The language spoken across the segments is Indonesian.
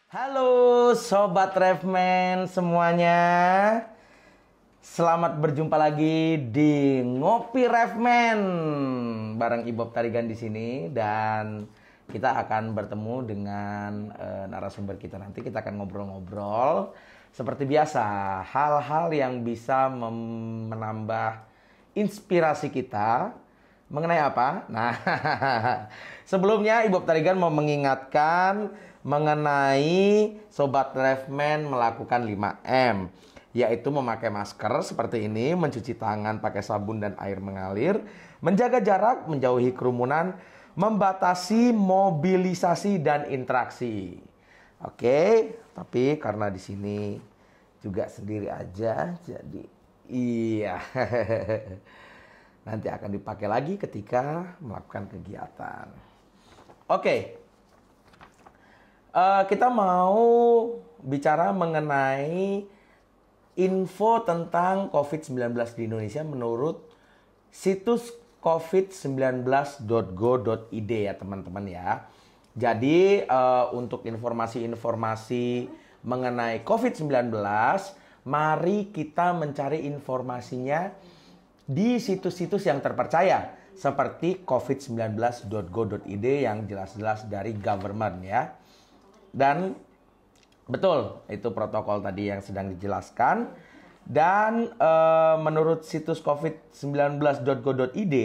Halo Sobat Refman semuanya. Selamat berjumpa lagi di Ngopi Refman bareng Ibob Tarigan di sini, dan kita akan bertemu dengan narasumber kita. Nanti kita akan ngobrol-ngobrol seperti biasa, hal-hal yang bisa menambah inspirasi kita mengenai apa? Nah, sebelumnya Ibob Tarigan mau mengingatkan mengenai Sobat Refman melakukan 5M, yaitu memakai masker seperti ini, mencuci tangan pakai sabun dan air mengalir, menjaga jarak, menjauhi kerumunan, membatasi mobilisasi dan interaksi. Oke, tapi karena di sini juga sendiri aja, jadi iya. Nanti akan dipakai lagi ketika melakukan kegiatan. Oke. Kita mau bicara mengenai info tentang COVID-19 di Indonesia menurut situs covid19.go.id ya teman-teman ya. Jadi untuk informasi-informasi mengenai COVID-19, mari kita mencari informasinya di situs-situs yang terpercaya seperti covid19.go.id yang jelas-jelas dari government ya. Dan betul, itu protokol tadi yang sedang dijelaskan. Dan menurut situs covid19.go.id,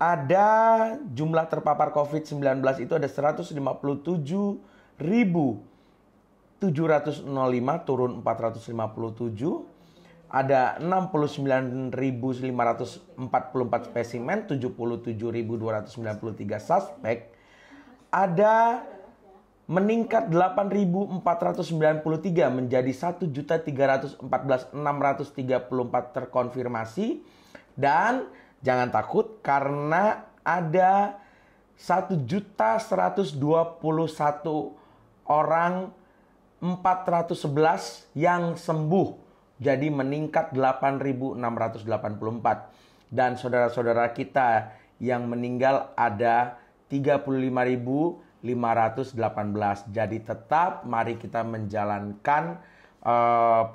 ada jumlah terpapar COVID-19 itu ada 157.705, turun 457. Ada 69.544 spesimen, 77.293 suspek. Ada meningkat 8.493 menjadi 1.314.634 terkonfirmasi. Dan jangan takut karena ada 1.121 orang 411 yang sembuh. Jadi meningkat 8.684. Dan saudara-saudara kita yang meninggal ada 35.518. Jadi tetap mari kita menjalankan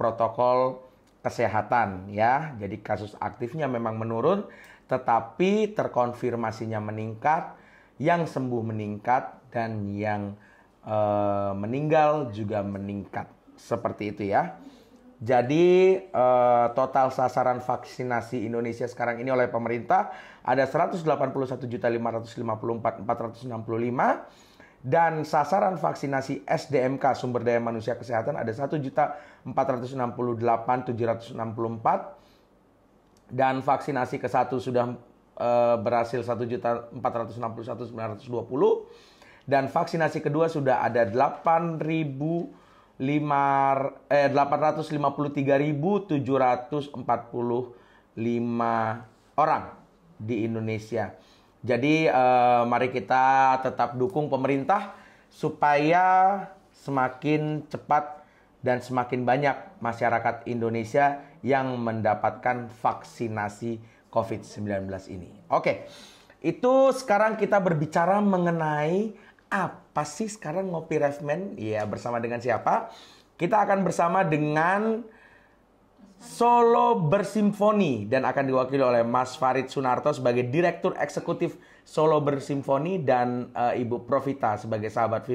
protokol kesehatan ya. Jadi kasus aktifnya memang menurun, tetapi terkonfirmasinya meningkat, yang sembuh meningkat, dan yang meninggal juga meningkat. Seperti itu ya. Jadi total sasaran vaksinasi Indonesia sekarang ini oleh pemerintah ada 181.554.465. Dan sasaran vaksinasi SDMK, sumber daya manusia kesehatan, ada 1.468.764. Dan vaksinasi ke-1 sudah berhasil 1.461.920. Dan vaksinasi kedua sudah ada 853.745 orang di Indonesia. Jadi mari kita tetap dukung pemerintah supaya semakin cepat dan semakin banyak masyarakat Indonesia yang mendapatkan vaksinasi COVID-19 ini. Oke, itu sekarang kita berbicara mengenai apa sih sekarang Ngopi Refman? Ya, bersama dengan siapa? Kita akan bersama dengan Solo Bersimfoni dan akan diwakili oleh Mas Farid Sunarto sebagai Direktur Eksekutif Solo Bersimfoni dan Ibu Profita sebagai sahabat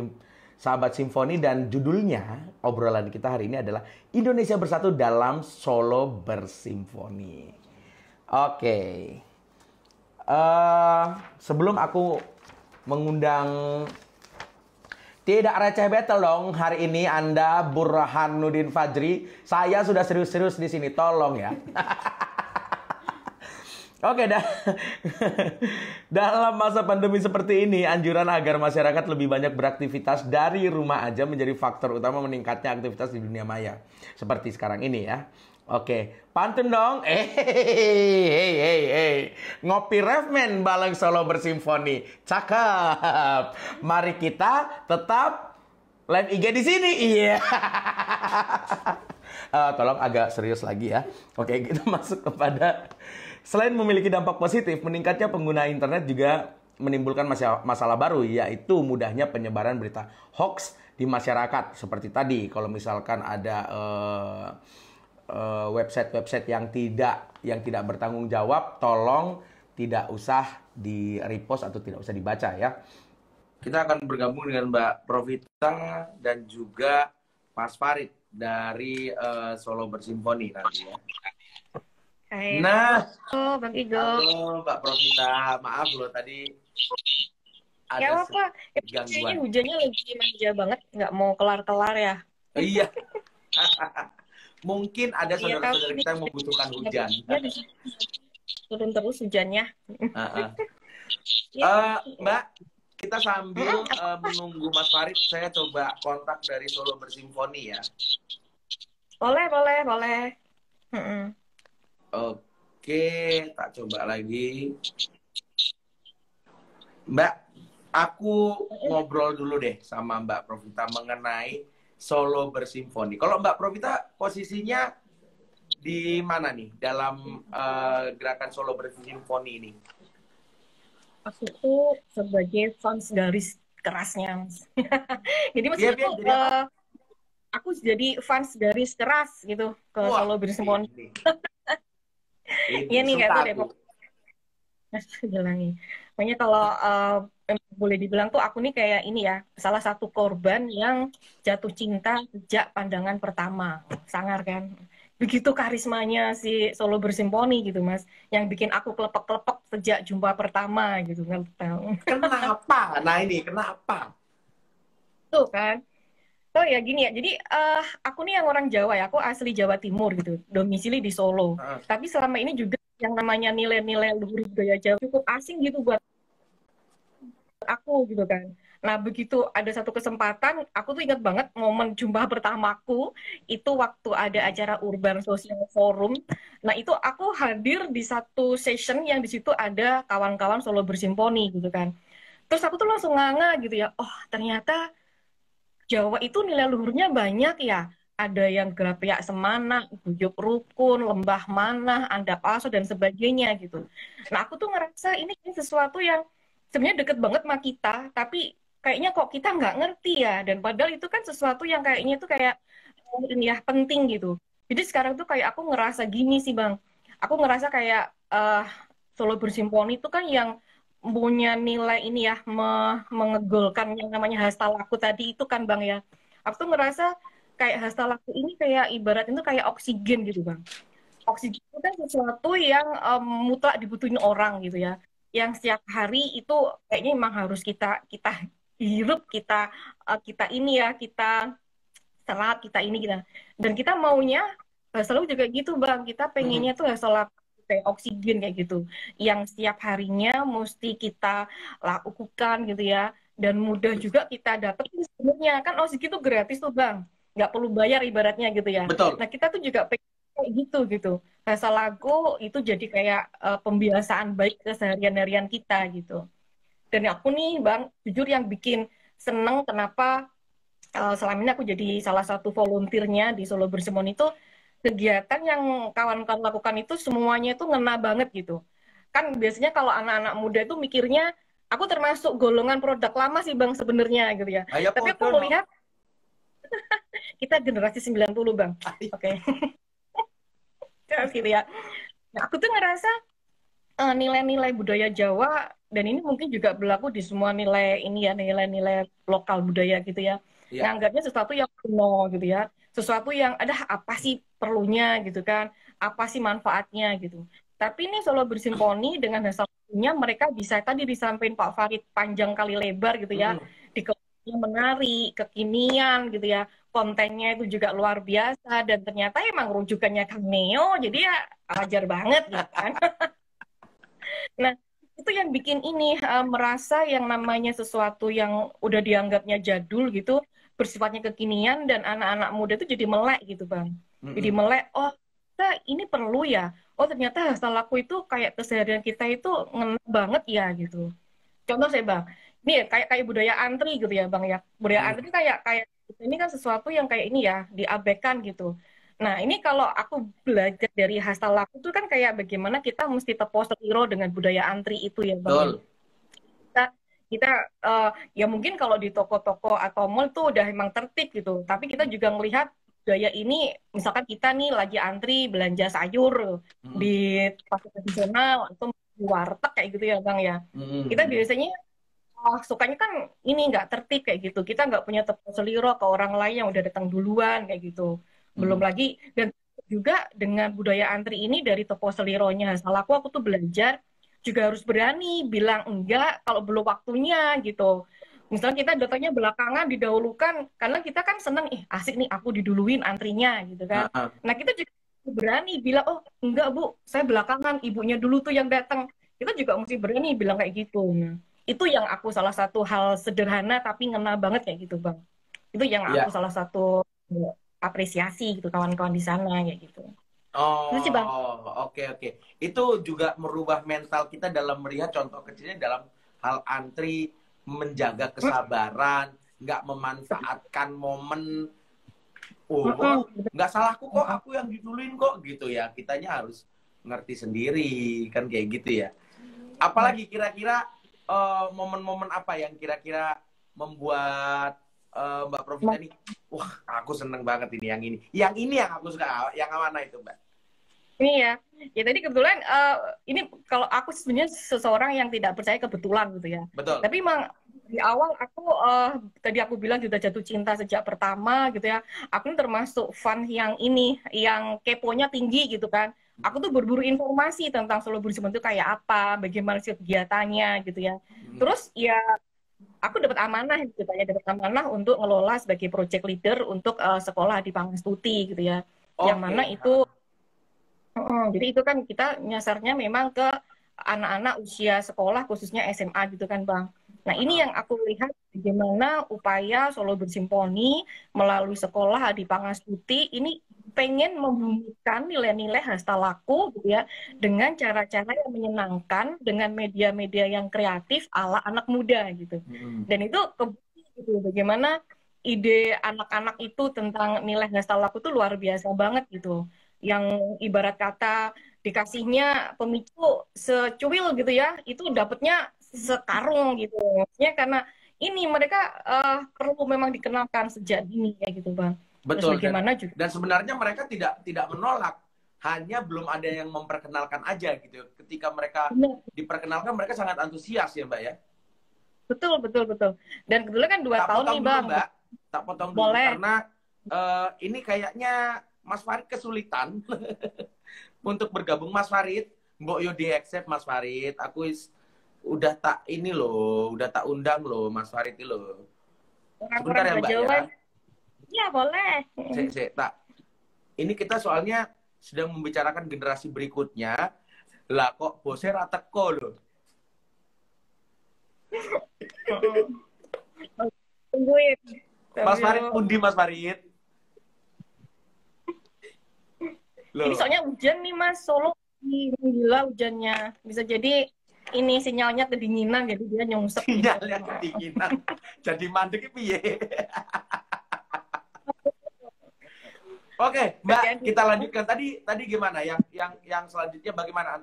simfoni. Dan judulnya obrolan kita hari ini adalah Indonesia Bersatu dalam Solo Bersimfoni. Oke. Sebelum aku mengundang, tidak receh battle dong hari ini Anda, Burhanuddin Fajri. Saya sudah serius-serius di sini, tolong ya. Oke, dalam masa pandemi seperti ini, anjuran agar masyarakat lebih banyak beraktivitas dari rumah aja menjadi faktor utama meningkatnya aktivitas di dunia maya. Seperti sekarang ini ya. Oke, pantun dong. Ngopi Refman bareng Solo Bersimfoni. Cakep. Mari kita tetap live IG di sini. Iya. Tolong agak serius lagi ya. Oke, kita masuk kepada, selain memiliki dampak positif, meningkatnya pengguna internet juga menimbulkan masalah baru, yaitu mudahnya penyebaran berita hoax di masyarakat. Seperti tadi, kalau misalkan ada website-website yang tidak bertanggung jawab, tolong tidak usah di repost atau tidak usah dibaca ya. Kita akan bergabung dengan Mbak Profita dan juga Mas Farid dari Solo Bersimfoni nanti ya. Hai. Nah, Halo Bang Igo. halo Mbak Profita, maaf loh tadi Ya ada apa? Kayaknya gangguan. hujannya lagi manja banget, nggak mau kelar-kelar ya. Iya, mungkin ada Iya tahu saudara-saudara ini kita yang membutuhkan hujan. turun terus hujannya. Ya. Mbak, kita sambil menunggu Mas Farid, saya coba kontak dari Solo Bersimfoni ya. Boleh. Oke, tak coba lagi. Mbak, aku ngobrol dulu deh sama Mbak Profita mengenai Solo Bersimfoni. Kalau Mbak Profita posisinya di mana nih dalam gerakan Solo Bersimfoni ini? Aku tuh sebagai fans garis kerasnya, Mas. Jadi maksudnya tuh aku jadi fans garis keras gitu ke Solo Bersimfoni. Iya nih kayak tuh Depok. Bilangin. Makanya kalau boleh dibilang tuh aku nih kayak ini ya, salah satu korban yang jatuh cinta sejak pandangan pertama. Sangar kan? Begitu karismanya si Solo Bersimfoni gitu Mas, yang bikin aku kelepek-kelepek sejak jumpa pertama gitu kan. Kenapa? Nah ini kenapa? Tuh kan. Oh ya gini ya, jadi aku nih yang orang Jawa ya, aku asli Jawa Timur gitu, domisili di Solo. Tapi selama ini juga yang namanya nilai-nilai luhur budaya Jawa cukup asing gitu buat aku gitu kan. Nah begitu ada satu kesempatan, aku tuh ingat banget momen jumpa pertamaku itu waktu ada acara Urban Social Forum. Nah itu aku hadir di satu session yang di situ ada kawan-kawan Solo Bersimfoni gitu kan. Terus aku tuh langsung nganga gitu ya, oh ternyata Jawa itu nilai luhurnya banyak ya. Ada yang Gerapiak Semana, Guyub Rukun, Lembah Manah, Andap Aso, dan sebagainya gitu. Nah aku tuh ngerasa ini sesuatu yang sebenarnya deket banget sama kita, tapi kayaknya kok kita nggak ngerti ya. Dan padahal itu kan sesuatu yang kayaknya tuh kayak ini ya penting gitu. Jadi sekarang tuh kayak aku ngerasa gini sih Bang. Aku ngerasa kayak Solo Bersimfoni itu kan yang punya nilai ini ya mengegolkan yang namanya hasta laku tadi itu kan Bang ya. Aku tuh ngerasa kayak hasta laku ini kayak ibarat itu kayak oksigen gitu Bang. Oksigen itu kan sesuatu yang mutlak dibutuhin orang gitu ya. Yang setiap hari itu kayaknya memang harus kita kita hirup, kita ini ya, kita serap, kita ini kita. Dan kita maunya selalu juga gitu Bang. Kita pengennya tuh hasta laku kayak oksigen kayak gitu yang setiap harinya mesti kita lakukan gitu ya dan mudah juga kita dapetin sebenarnya kan oksigen itu gratis tuh Bang, nggak perlu bayar ibaratnya gitu ya. Betul. Nah kita tuh juga pengen kayak gitu bahasa lagu itu jadi kayak pembiasaan baik keseharian-harian kita gitu. Dan aku nih Bang jujur yang bikin seneng kenapa selama ini aku jadi salah satu volunteernya di Solo Bersimfoni itu kegiatan yang kawan-kawan lakukan itu semuanya itu ngena banget gitu. Kan biasanya kalau anak-anak muda itu mikirnya aku termasuk golongan produk lama sih Bang sebenarnya gitu ya. Ayah Tapi aku melihat kita generasi 90 Bang. Oke. Terus gitu ya. Nah, aku tuh ngerasa nilai-nilai budaya Jawa dan ini mungkin juga berlaku di semua nilai ini ya, nilai-nilai lokal budaya gitu ya. Nganggapnya sesuatu yang kuno gitu ya. Sesuatu yang ada apa sih perlunya gitu kan, apa sih manfaatnya gitu. Tapi ini Solo Bersimfoni dengan hasilnya mereka bisa tadi disampaikan Pak Farid panjang kali lebar gitu ya, di menari, kekinian gitu ya, kontennya itu juga luar biasa dan ternyata emang rujukannya Kang Neo, jadi ya wajar banget gitu kan. Nah itu yang bikin ini merasa yang namanya sesuatu yang udah dianggapnya jadul gitu bersifatnya kekinian dan anak-anak muda itu jadi melek gitu Bang. Jadi melek, oh kita ini perlu ya. Oh ternyata hasta laku itu kayak keseharian kita itu ngena banget ya gitu. Contoh saya Bang, ini ya, kayak budaya antri gitu ya Bang ya. Budaya antri kayak ini kan sesuatu yang kayak ini ya diabaikan gitu. Nah ini kalau aku belajar dari hasta laku itu kan kayak bagaimana kita mesti tepo seliro dengan budaya antri itu ya Bang. Betul. Kita Kita ya mungkin kalau di toko-toko atau mall tuh udah emang tertib gitu. Tapi kita juga melihat budaya ini, misalkan kita nih lagi antri belanja sayur Mm-mm. di pasar tradisional atau di warteg kayak gitu ya Bang ya. Kita Mm-mm. biasanya sukanya kan ini nggak tertib kayak gitu. Kita nggak punya tepung seliro ke orang lain yang udah datang duluan kayak gitu. Belum Mm-mm. lagi dan juga dengan budaya antri ini dari toko selironya. Salah aku tuh belajar juga harus berani bilang enggak kalau belum waktunya gitu. Misalnya kita datangnya belakangan didahulukan karena kita kan seneng, asik nih aku diduluin antrinya gitu kan. Ah, ah. Nah kita juga berani bilang, oh enggak Bu, saya belakangan, ibunya dulu tuh yang datang. Kita juga mesti berani bilang kayak gitu. Nah, itu yang aku salah satu hal sederhana tapi ngena banget kayak gitu Bang. Itu yang aku Iya. salah satu apresiasi gitu kawan-kawan di sana kayak gitu. Itu sih Bang. Oh, oke oke. Itu juga merubah mental kita dalam melihat contoh kecilnya dalam hal antri, menjaga Mm, kesabaran, nggak memanfaatkan momen. Oh, mm, mm, nggak salahku mm, kok, mm. aku yang diduluin kok gitu ya. Kitanya harus ngerti sendiri kan kayak gitu ya. Apalagi kira-kira momen-momen apa yang kira-kira membuat Mbak Profita Nah, ini, wah aku seneng banget ini yang ini. Yang ini yang aku suka, yang mana itu Mbak? ini ya, ya tadi kebetulan ini kalau aku sebenarnya seseorang yang tidak percaya kebetulan gitu ya. Betul. Tapi emang di awal aku tadi aku bilang juga jatuh cinta sejak pertama gitu ya. Aku ini termasuk fan yang ini, yang keponya tinggi gitu kan. Aku tuh berburu informasi tentang Solo Burisma itu kayak apa, bagaimana sih kegiatannya gitu ya. Hmm. Terus ya aku dapat amanah gitu ya, dapat amanah untuk ngelola sebagai project leader untuk sekolah di Pangastuti gitu ya. Yang mana Oke. itu jadi itu kan kita nyasarnya memang ke anak-anak usia sekolah khususnya SMA gitu kan Bang. Nah ini yang aku lihat bagaimana upaya Solo Bersimponi melalui sekolah di Pangastuti ini pengen membumikan nilai-nilai hastalaku gitu ya dengan cara-cara yang menyenangkan dengan media-media yang kreatif ala anak muda gitu. Hmm. Dan itu gitu, bagaimana ide anak-anak itu tentang nilai hastalaku tuh luar biasa banget gitu yang ibarat kata dikasihnya pemicu secuil gitu ya, itu dapatnya sekarung gitu. Maksudnya karena ini mereka perlu memang dikenalkan sejak dini ya gitu Bang. Terus Betul, bagaimana juga dan sebenarnya mereka tidak menolak, hanya belum ada yang memperkenalkan aja gitu. Ketika mereka benar, diperkenalkan mereka sangat antusias ya Mbak ya. betul betul betul. Dan kebetulan kan 2 tahun Potong nih dulu Bang. Mbak, tak potong dulu Boleh. karena ini kayaknya Mas Farid kesulitan untuk bergabung. Mas Farid, Mbok yo di accept Mas Farid. Udah tak ini loh, udah tak undang loh Mas Farid itu loh. Orang-orang Sebentar ya Mbak ya. Jawa. Ya boleh. Tak. Ini kita soalnya sedang membicarakan generasi berikutnya. Lah kok bosnya rata teko loh. Tungguin. Mas Farid Sambil pundi Mas Farid? ini Loh, soalnya hujan nih Mas, Solo gila hujannya. Bisa jadi ini sinyalnya kedinginan jadi dia nyungsep gitu. sinyalnya kedinginan. Jadi mandek piye? Oke, Mbak, Jadi kita lanjutkan. Tadi gimana? Yang selanjutnya bagaimana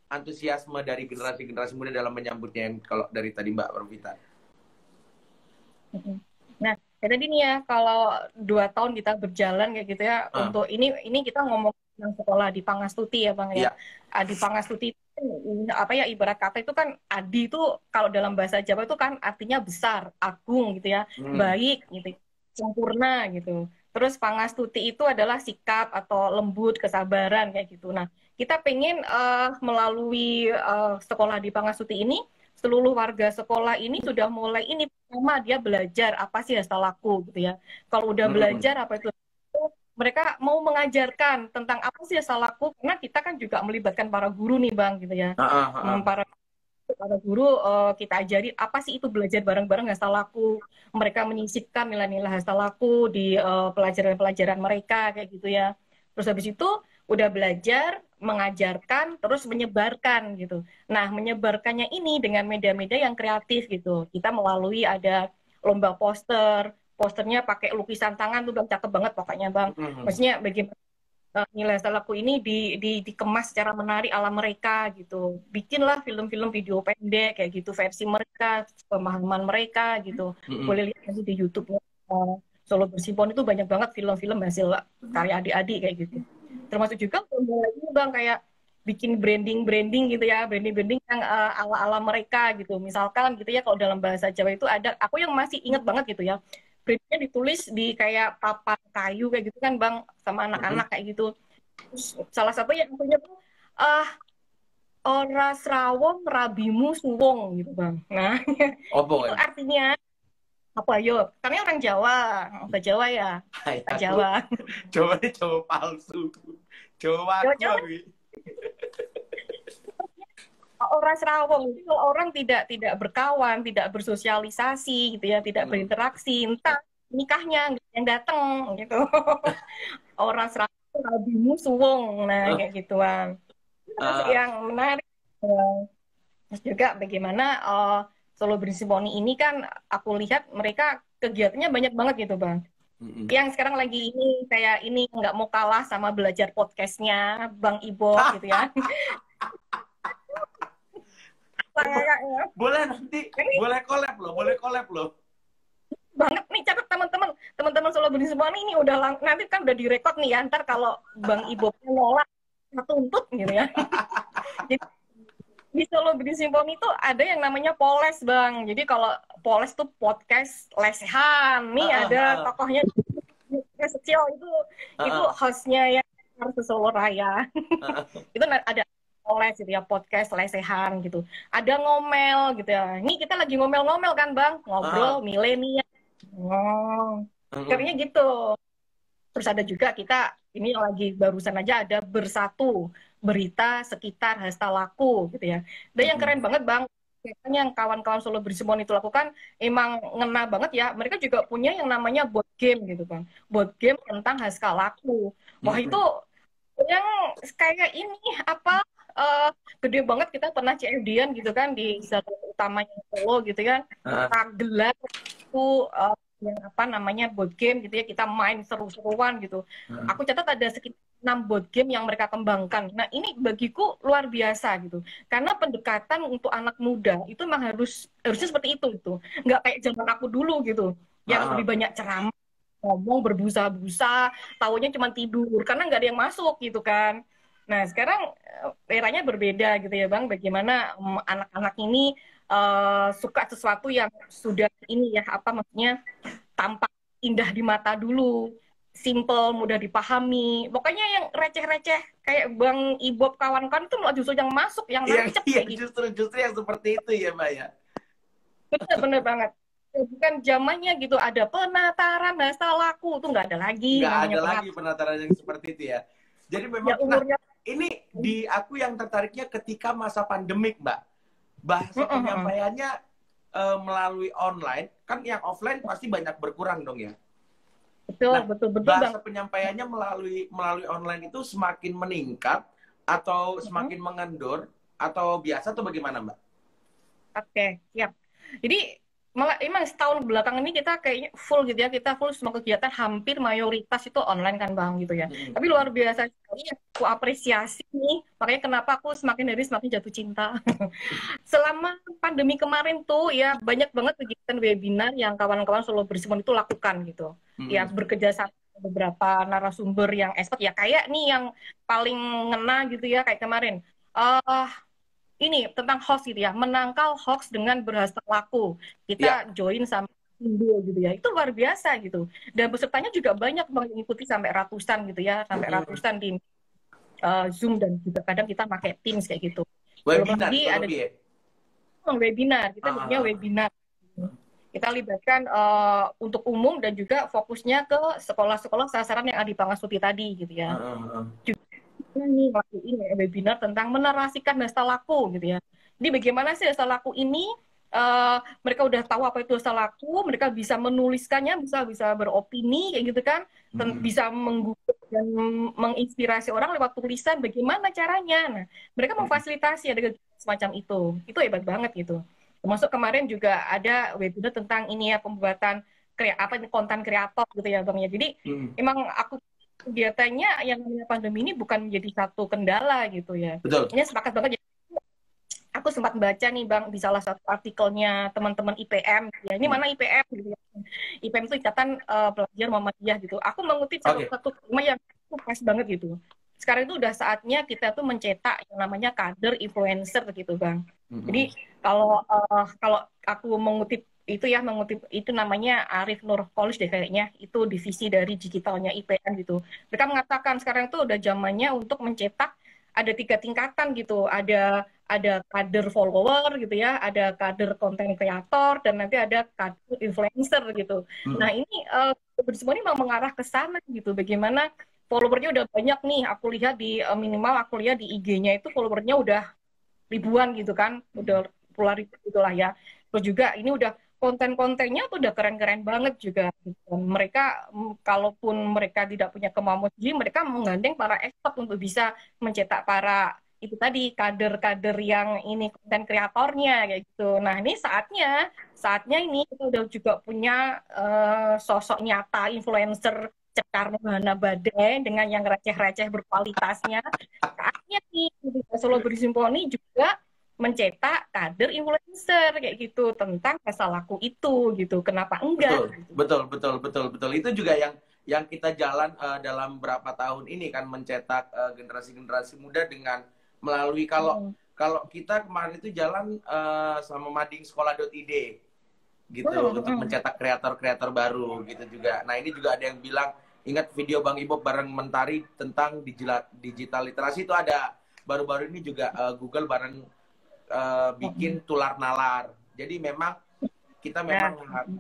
antusiasme dari generasi-generasi muda dalam menyambutnya yang kalau dari tadi Mbak Profita? nah, ya tadi nih ya kalau 2 tahun kita berjalan kayak gitu ya Ah, untuk ini kita ngomong tentang sekolah di Pangastuti ya Bang ya. iya. Di Pangastuti itu kan, apa ya ibarat kata itu kan Adi itu kalau dalam bahasa Jawa itu kan artinya besar, agung gitu ya, Hmm. baik gitu, sempurna gitu. Terus Pangastuti itu adalah sikap atau lembut, kesabaran kayak gitu. Nah, kita pengen melalui sekolah di Pangastuti ini seluruh warga sekolah ini sudah mulai ini pertama dia belajar apa sih hasta laku gitu ya. Kalau udah Hmm. belajar apa itu mereka mau mengajarkan tentang apa sih hasta laku karena kita kan juga melibatkan para guru nih Bang gitu ya. Ah, ah, ah, ah. Para guru kita ajari apa sih itu belajar bareng-bareng hasta laku. Mereka menyisipkan nilai-nilai hasta laku di pelajaran-pelajaran mereka kayak gitu ya. Terus habis itu udah belajar, mengajarkan, terus menyebarkan gitu. Nah, menyebarkannya ini dengan media-media yang kreatif gitu. Kita melalui ada lomba posternya pakai lukisan tangan tuh Bang, cakep banget pokoknya Bang. Hmm. Maksudnya bagaimana nilai asal laku ini dikemas secara menarik ala mereka gitu. Bikinlah film-film video pendek kayak gitu versi mereka, pemahaman mereka gitu. Boleh lihat nanti di YouTube-nya Solo Bersimpon itu banyak banget film-film hasil karya adik-adik kayak gitu. Termasuk juga ini Bang kayak bikin branding gitu ya, branding yang ala-ala mereka gitu. Misalkan gitu ya kalau dalam bahasa Jawa itu ada, aku yang masih ingat banget gitu ya. Brandingnya ditulis di kayak papan kayu kayak gitu kan Bang, sama anak-anak kayak gitu. Terus salah satu yang punya tuh ah ora srawong rabimu suwong gitu Bang. Nah, Oh, itu pokoknya. artinya apa yo? Kami orang Jawa, orang Jawa ya. Hai, Orang aku Jawa. coba nih coba palsu. Coba aku Jawa-Jawa Abi. orang Serawong. Jadi kalau orang tidak berkawan, tidak bersosialisasi gitu ya, tidak berinteraksi, entah nikahnya yang datang gitu. Orang Serawong rabimu suwung. Nah, kayak gituan. Terus yang menarik terus juga bagaimana Solo Bersimoni ini kan aku lihat mereka kegiatannya banyak banget gitu Bang. Yang sekarang lagi ini kayak ini nggak mau kalah sama belajar podcastnya Bang Ibo gitu ya. Boleh nanti, boleh collab loh. Banget nih catat teman-teman Solo Bersimoni ini udah nanti kan udah direkod nih ya. Ntar kalau Bang Ibo nolak tuntut gitu ya. Jadi di Solo Bersimponi itu ada yang namanya Poles Bang. Jadi kalau Poles tuh podcast lesehan. Nih ada tokohnya kecil itu hostnya ya harus Solo Raya. Itu ada Poles gitu ya, podcast lesehan gitu. Ada ngomel gitu ya. Ini kita lagi ngomel-ngomel kan Bang, ngobrol milenial. Akhirnya gitu. Terus ada juga kita ini lagi barusan aja ada Bersatu Berita Sekitar Hasta Laku gitu ya. Dan yang keren banget Bang, yang kawan-kawan Solo Bersimon itu lakukan emang ngena banget ya. Mereka juga punya yang namanya board game gitu Bang. Board game tentang Hasta Laku. Wah itu yang kayak ini apa gede banget, kita pernah CFD-an gitu kan di satu utamanya Solo gitu kan. Kita gelar itu yang apa namanya board game gitu ya, kita main seru-seruan gitu. Aku catat ada sekitar 6 board game yang mereka kembangkan. Nah ini bagiku luar biasa gitu, karena pendekatan untuk anak muda itu memang harusnya seperti itu gitu, nggak kayak zaman aku dulu gitu yang lebih banyak ceramah, ngomong berbusa-busa, taunya cuma tidur karena nggak ada yang masuk gitu kan. Nah sekarang eranya berbeda gitu ya Bang, bagaimana anak-anak ini suka sesuatu yang sudah ini ya apa maksudnya tampak indah di mata dulu, simple, mudah dipahami. Pokoknya yang receh-receh kayak Bang Ibob kawan-kawan itu malah justru yang masuk, yang nancep Iya, kayak gitu. justru yang seperti itu ya, Mbak ya. Bener banget. Bukan zamannya gitu, ada penataran Hasta Laku, tuh nggak ada lagi Nggak namanya ada lagi penataran yang seperti itu ya. Jadi memang, ya, umurnya... ini di aku yang tertariknya ketika masa pandemik, Mbak. Bahasa penyampaiannya melalui online, kan yang offline pasti banyak berkurang dong ya. Betul, nah, betul bahasa Bang. penyampaiannya melalui online itu semakin meningkat atau semakin mengendur atau biasa atau bagaimana Mbak? Oke, siap. Jadi malah emang setahun belakang ini kita kayaknya full gitu ya, kita full semua kegiatan hampir mayoritas itu online kan Bang gitu ya. Tapi luar biasa sekali, aku apresiasi nih, makanya kenapa aku semakin hari semakin jatuh cinta. Selama pandemi kemarin tuh ya banyak banget kegiatan webinar yang kawan-kawan Solo Bersimon itu lakukan gitu. Ya bekerja sama beberapa narasumber yang expert ya, kayak nih yang paling ngena gitu ya kayak kemarin. Ini tentang hoax gitu ya, menangkal hoax dengan berhasta laku. Kita join sama Indo gitu ya, itu luar biasa gitu. Dan pesertanya juga banyak mengikuti sampai ratusan gitu ya, sampai ratusan di Zoom, dan juga kadang kita pakai Teams kayak gitu. Webinar, jadi ada webinar, kita punya webinar. Kita libatkan untuk umum dan juga fokusnya ke sekolah-sekolah sasaran yang Adi Pangasuti tadi gitu ya. Nih ngelakuin webinar tentang menarasikan Hasta Laku gitu ya. Jadi bagaimana sih Hasta Laku ini mereka udah tahu apa itu Hasta Laku, mereka bisa menuliskannya, bisa beropini kayak gitu kan, bisa menggugat dan menginspirasi orang lewat tulisan, bagaimana caranya. Nah, mereka memfasilitasi ada semacam itu hebat banget gitu. Termasuk kemarin juga ada webinar tentang ini ya, pembuatan konten kreator gitu ya Bang ya. Jadi emang aku kegiatannya yang namanya pandemi ini bukan menjadi satu kendala gitu ya. Betul. Ini sepakat banget. Aku sempat baca nih Bang di salah satu artikelnya teman-teman IPM ya. Ini mana IPM gitu ya. IPM itu Ikatan Pelajar Muhammadiyah gitu. Aku mengutip satu kalimat yang pas banget gitu. Sekarang itu udah saatnya kita tuh mencetak yang namanya kader influencer gitu Bang. Jadi kalau aku mengutip itu namanya Arif Nur Polish deh kayaknya, itu divisi dari digitalnya IPM gitu. Mereka mengatakan sekarang itu udah zamannya untuk mencetak ada 3 tingkatan gitu, ada kader follower gitu ya, ada kader konten kreator, dan nanti ada kader influencer gitu. Nah ini semua ini memang mengarah ke sana gitu, bagaimana followernya udah banyak nih, aku lihat di minimal aku lihat di IG-nya itu followernya udah ribuan gitu kan, udah puluhan ribu gitulah ya. Terus juga ini udah konten-kontennya tuh udah keren-keren banget juga. Mereka, kalaupun mereka tidak punya kemampuan sendiri, mereka menggandeng para expert untuk bisa mencetak para itu tadi kader-kader yang ini konten kreatornya kayak gitu. Nah ini saatnya ini kita udah juga punya sosok nyata influencer Cekar Nirvana Badai dengan yang receh-receh berkualitasnya. Saatnya nih Solo Bersimponi juga mencetak kader influencer kayak gitu tentang masa laku itu gitu. Kenapa enggak? Betul. Itu juga yang kita jalan dalam berapa tahun ini kan, mencetak generasi-generasi muda dengan melalui kalau kita kemarin itu jalan sama Mading Sekolah.id gitu untuk mencetak kreator-kreator baru gitu juga. Nah, ini juga ada yang bilang ingat video Bang Ibob bareng Mentari tentang digital literasi, itu ada baru-baru ini juga Google bareng bikin tular nalar. Jadi memang kita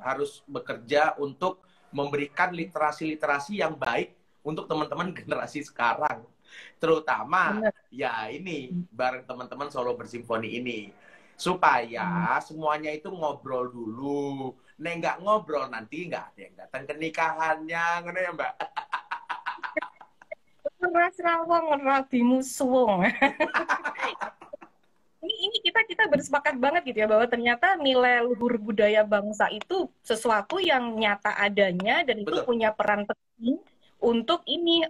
harus bekerja untuk memberikan literasi-literasi yang baik untuk teman-teman generasi sekarang. Terutama ya ini bareng teman-teman Solo Bersimfoni ini. Supaya semuanya itu ngobrol dulu. Nek nggak ngobrol nanti nggak ada yang datang ke nikahannya, ngono ya Mbak. Ras rawang radimu suwung. Ini kita bersepakat banget gitu ya, bahwa ternyata nilai luhur budaya bangsa itu sesuatu yang nyata adanya dan itu punya peran penting untuk ini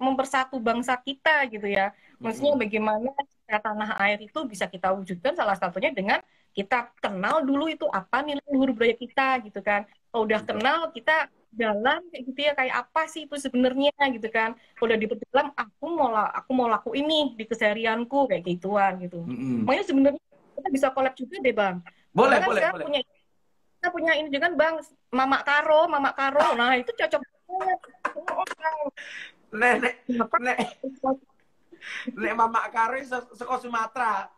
mempersatu bangsa kita gitu ya. Maksudnya bagaimana tanah air itu bisa kita wujudkan, salah satunya dengan kita kenal dulu itu apa nilai luhur budaya kita gitu kan. Kalau udah kenal, kita dalam kayak gitu ya, kayak apa sih itu sebenarnya gitu kan. Kalau udah diperdalam, aku mau laku ini di keseharianku kayak gituan gitu. Makanya sebenarnya kita bisa collab juga deh Bang. Boleh. Kita punya ini juga Bang, Mama Karo. Nah itu cocok banget. Nek Mama Karo seko Sumatera.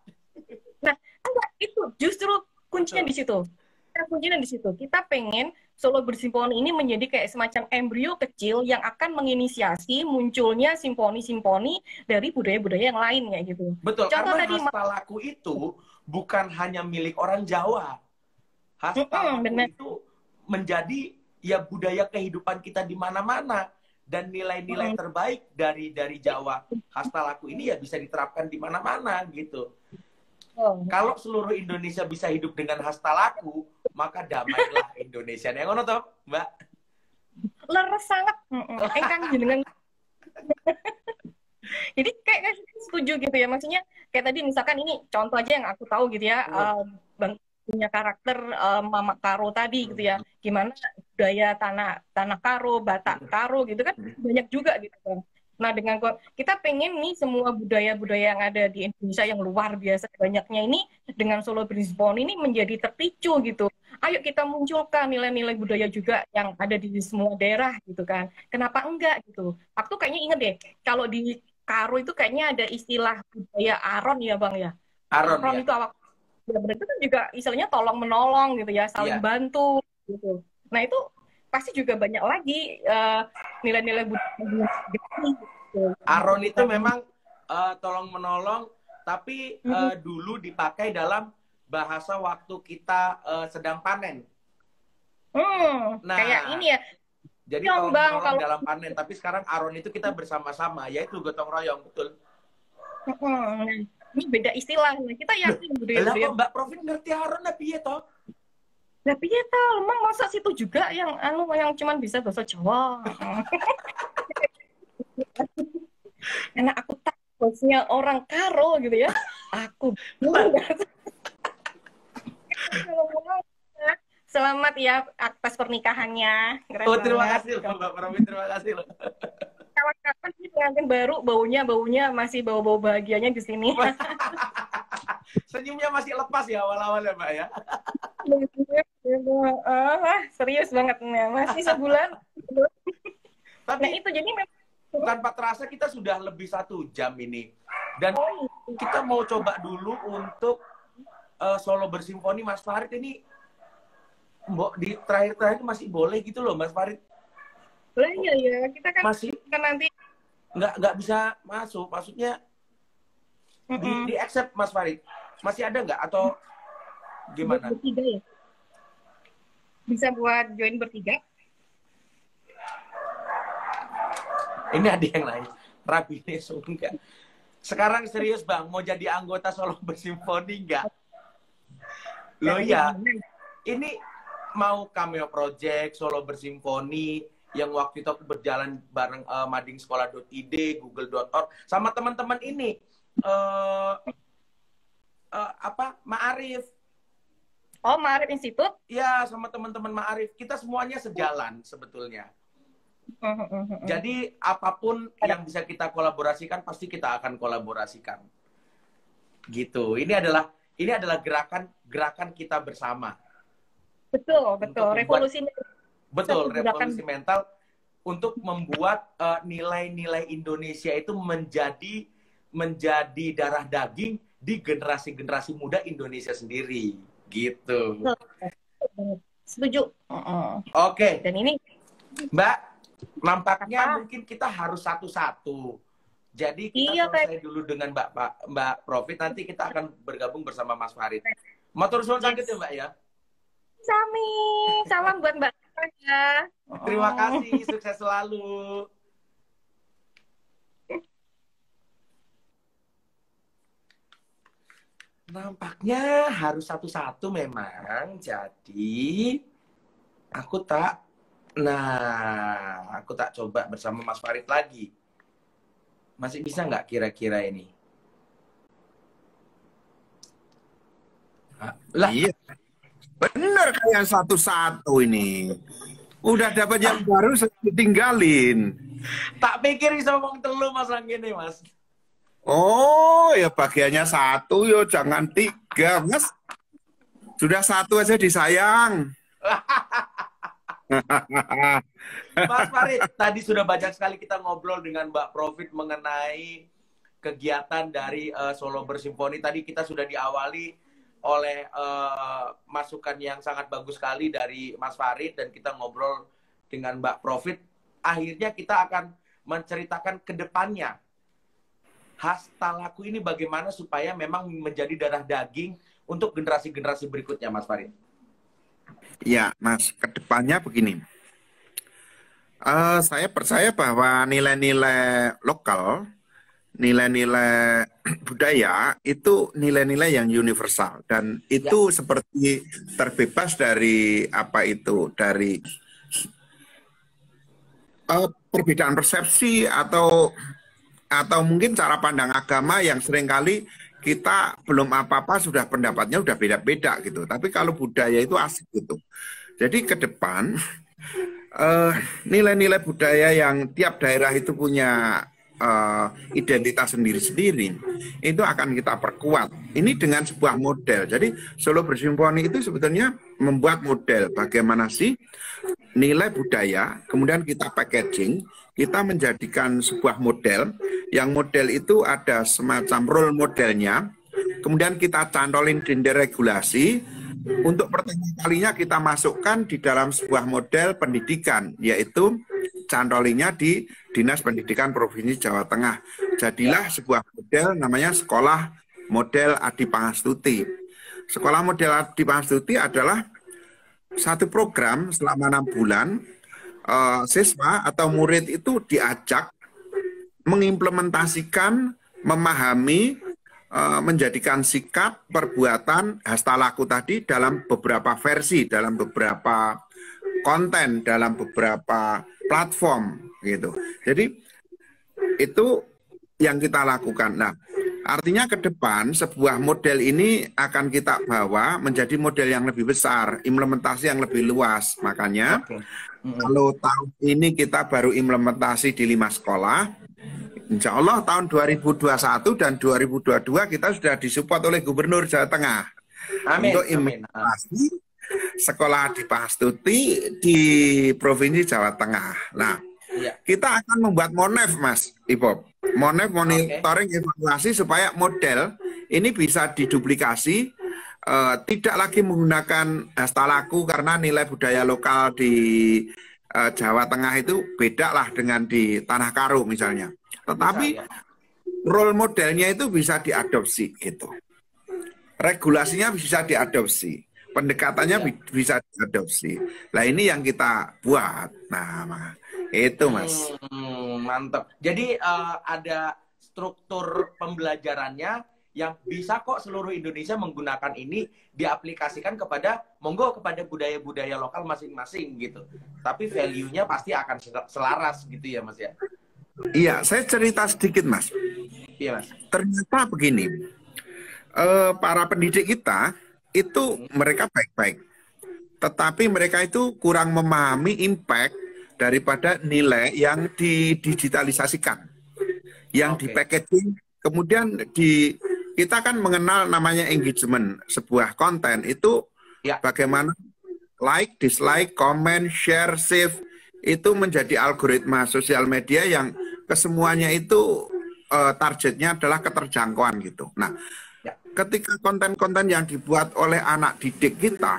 Nah, enggak, itu justru kuncinya di situ. Kita pengen Solo Bersimponi ini menjadi kayak semacam embrio kecil yang akan menginisiasi munculnya simponi-simponi dari budaya-budaya yang lain ya gitu. Betul, karena hasta laku itu bukan hanya milik orang Jawa. Hasta laku itu menjadi ya budaya kehidupan kita di mana-mana, dan nilai-nilai terbaik dari Jawa hasta laku ini ya bisa diterapkan di mana-mana gitu. Kalau seluruh Indonesia bisa hidup dengan hasta laku, maka damailah Indonesia. Yang ngono toh, Mbak? Leres sangat. Engkang jenengan. Jadi kayak setuju gitu ya. Maksudnya kayak tadi misalkan ini contoh aja yang aku tahu gitu ya. Bang punya karakter Mama Karo tadi gitu ya. Gimana budaya tanah Karo, Batak Karo gitu kan banyak juga gitu kan. Nah, dengan kita pengen nih semua budaya-budaya yang ada di Indonesia yang luar biasa banyaknya ini dengan Solo Bersimponi ini menjadi terpicu gitu. Ayo kita munculkan nilai-nilai budaya juga yang ada di semua daerah gitu kan. Kenapa enggak gitu? Aku kayaknya inget deh, kalau di Karo itu kayaknya ada istilah budaya Aron ya Bang ya. Aron ya. Itu awak ya berarti kan juga istilahnya tolong menolong gitu ya, saling bantu gitu. Nah, itu pasti juga banyak lagi nilai-nilai budaya gitu. Aron itu memang tolong menolong, tapi dulu dipakai dalam bahasa waktu kita sedang panen. Nah, kayak ini ya. Jadi tolong menolong dalam panen, tapi sekarang Aron itu kita bersama-sama, yaitu gotong royong, betul. Ini beda istilah. Kita yakin budaya. Lah Mbak Profit ngerti Aron tapi ya toh. Tapi ya tahu, emang masa situ juga yang yang cuman bisa bahasa Jawa. Karena aku tak bosnya orang Karo gitu ya. Aku bingung. Selamat ya atas pernikahannya. Keren Oh, terima banget. kasih loh, Mbak Profi, terima kasih loh. Kawan-kawan ini pengantin baru baunya masih bau-bau bahagianya di sini. Senyumnya masih lepas ya awal-awal ya, Mbak ya. Serius banget nih. Masih sebulan. Nah Tapi itu jadi memang tanpa terasa kita sudah lebih 1 jam ini. Dan kita mau coba dulu untuk solo bersimfoni Mas Farid ini. Mbok di terakhir-terakhir masih boleh gitu loh Mas Farid. lah ya kita kan Masih nanti nggak bisa masuk. Maksudnya di accept Mas Farid. Masih ada nggak atau gimana? Bertiga ya. Bisa buat join bertiga. Ini ada yang lain. Rabi Nesu enggak. Sekarang serius Bang, mau jadi anggota solo bersimfoni enggak? Loh ya, ini mau cameo project, solo bersimfoni, yang waktu itu aku berjalan bareng madingsekolah.id, google.org, sama teman-teman ini, Ma'arif. Oh, Ma'arif Institute? Ya, sama teman-teman Ma'arif. Kita semuanya sejalan sebetulnya. Jadi apapun yang bisa kita kolaborasikan pasti kita akan kolaborasikan. Gitu. Ini adalah gerakan kita bersama. Betul. Revolusi mental untuk membuat nilai-nilai Indonesia itu menjadi darah daging di generasi-generasi muda Indonesia sendiri. Gitu. Setuju. Oke. Dan ini Mbak, nampaknya mungkin kita harus satu-satu. Jadi kita selesai dulu dengan Mbak Profit. Nanti kita akan bergabung bersama Mas Farid. Matur suwun sakit ya Mbak ya. Sami, salam buat Mbak ya. Terima kasih, sukses selalu. Nampaknya harus satu-satu memang. Jadi aku tak coba bersama Mas Farid lagi. Masih bisa nggak kira-kira ini? Lah, iya. Bener kayak satu-satu ini. Udah dapat yang baru, ditinggalin. Tak pikir bisa ngomong telu Mas Ranggene, Mas. Oh, ya bagiannya satu, yo jangan 3, Mas. Sudah 1 aja disayang. Mas Farid, tadi sudah banyak sekali kita ngobrol dengan Mbak Profit mengenai kegiatan dari Solo Bersimfoni. Tadi kita sudah diawali oleh masukan yang sangat bagus sekali dari Mas Farid dan kita ngobrol dengan Mbak Profit. Akhirnya kita akan menceritakan ke depannya. Hasta laku ini bagaimana supaya memang menjadi darah daging untuk generasi-generasi berikutnya, Mas Farid. Ya, Mas, ke depannya begini. Saya percaya bahwa nilai-nilai lokal, nilai-nilai budaya itu nilai-nilai yang universal dan itu seperti terbebas dari dari perbedaan persepsi atau mungkin cara pandang agama yang seringkali kita belum apa-apa sudah pendapatnya udah beda-beda gitu. Tapi kalau budaya itu asik gitu. Jadi ke depan nilai-nilai budaya yang tiap daerah itu punya identitas sendiri-sendiri itu akan kita perkuat. Ini dengan sebuah model. Jadi Solo Bersimfoni itu sebetulnya membuat model bagaimana sih nilai budaya, kemudian kita packaging, kita menjadikan sebuah model, yang model itu ada semacam role modelnya, kemudian kita cantolin di regulasi, untuk pertama kalinya kita masukkan di dalam sebuah model pendidikan, yaitu cantolinnya di Dinas Pendidikan Provinsi Jawa Tengah. Jadilah sebuah model namanya Sekolah Model Adi Pangastuti. Sekolah Model Adi Pangastuti adalah satu program selama 6 bulan, siswa atau murid itu diajak mengimplementasikan, memahami, menjadikan sikap, perbuatan, hasta laku tadi dalam beberapa versi, dalam beberapa konten, dalam beberapa platform gitu. Jadi itu yang kita lakukan. Nah, artinya ke depan sebuah model ini akan kita bawa menjadi model yang lebih besar, implementasi yang lebih luas. Makanya kalau tahun ini kita baru implementasi di 5 sekolah, insya Allah tahun 2021 dan 2022 kita sudah disupport oleh Gubernur Jawa Tengah. Amin, untuk implementasi sekolah di Pastuti di Provinsi Jawa Tengah. Nah, kita akan membuat Monef, Mas Ibob. Monef monitoring evaluasi supaya model ini bisa diduplikasi, tidak lagi menggunakan hastalaku karena nilai budaya lokal di Jawa Tengah itu beda lah dengan di Tanah Karo misalnya. Tetapi role modelnya itu bisa diadopsi gitu. Regulasinya bisa diadopsi. Pendekatannya bisa diadopsi. Nah ini yang kita buat. Nah itu Mas. Mantap. Jadi ada struktur pembelajarannya yang bisa kok seluruh Indonesia menggunakan ini diaplikasikan kepada budaya-budaya lokal masing-masing gitu. Tapi value-nya pasti akan selaras gitu ya Mas ya. Iya, saya cerita sedikit Mas. Iya Mas. Ternyata begini. Para pendidik kita itu mereka baik-baik, tetapi mereka itu kurang memahami impact daripada nilai yang didigitalisasikan, yang di-packaging, kemudian kita kan mengenal namanya engagement, sebuah konten itu bagaimana like, dislike, comment, share, save, itu menjadi algoritma sosial media yang kesemuanya itu targetnya adalah keterjangkauan gitu. Nah, ketika konten-konten yang dibuat oleh anak didik kita,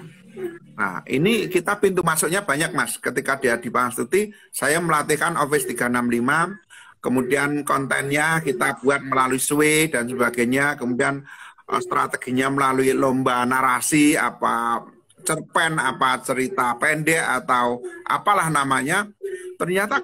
nah ini kita pintu masuknya banyak Mas. Ketika dia di Pastuti, saya melatihkan Office 365, kemudian kontennya kita buat melalui SWE dan sebagainya, kemudian strateginya melalui lomba narasi, apa cerpen, apa cerita pendek, atau apalah namanya, ternyata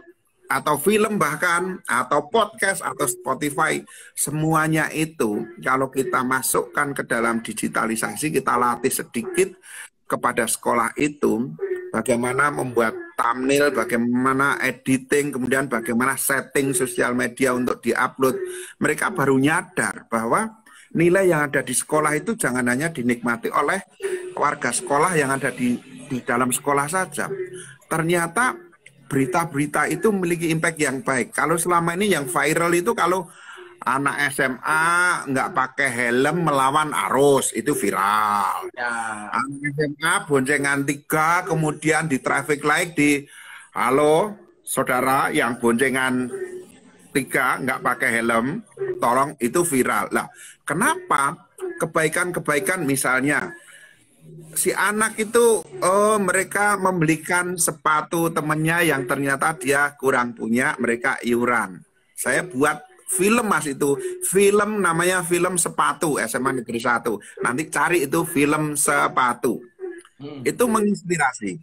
atau film bahkan, atau podcast, atau Spotify, semuanya itu kalau kita masukkan ke dalam digitalisasi, kita latih sedikit kepada sekolah itu, bagaimana membuat thumbnail, bagaimana editing, kemudian bagaimana setting sosial media untuk diupload, mereka baru nyadar bahwa nilai yang ada di sekolah itu jangan hanya dinikmati oleh warga sekolah yang ada di dalam sekolah saja. Ternyata berita-berita itu memiliki impact yang baik. Kalau selama ini yang viral itu kalau anak SMA nggak pakai helm melawan arus, itu viral. Anak SMA boncengan 3, kemudian di traffic light halo saudara yang boncengan 3 nggak pakai helm, tolong, itu viral. Lah, kenapa kebaikan-kebaikan misalnya si anak itu mereka membelikan sepatu temennya yang ternyata dia kurang punya, mereka iuran. Saya buat film Mas, itu film namanya film sepatu SMA Negeri 1. Nanti cari itu film sepatu. Itu menginspirasi.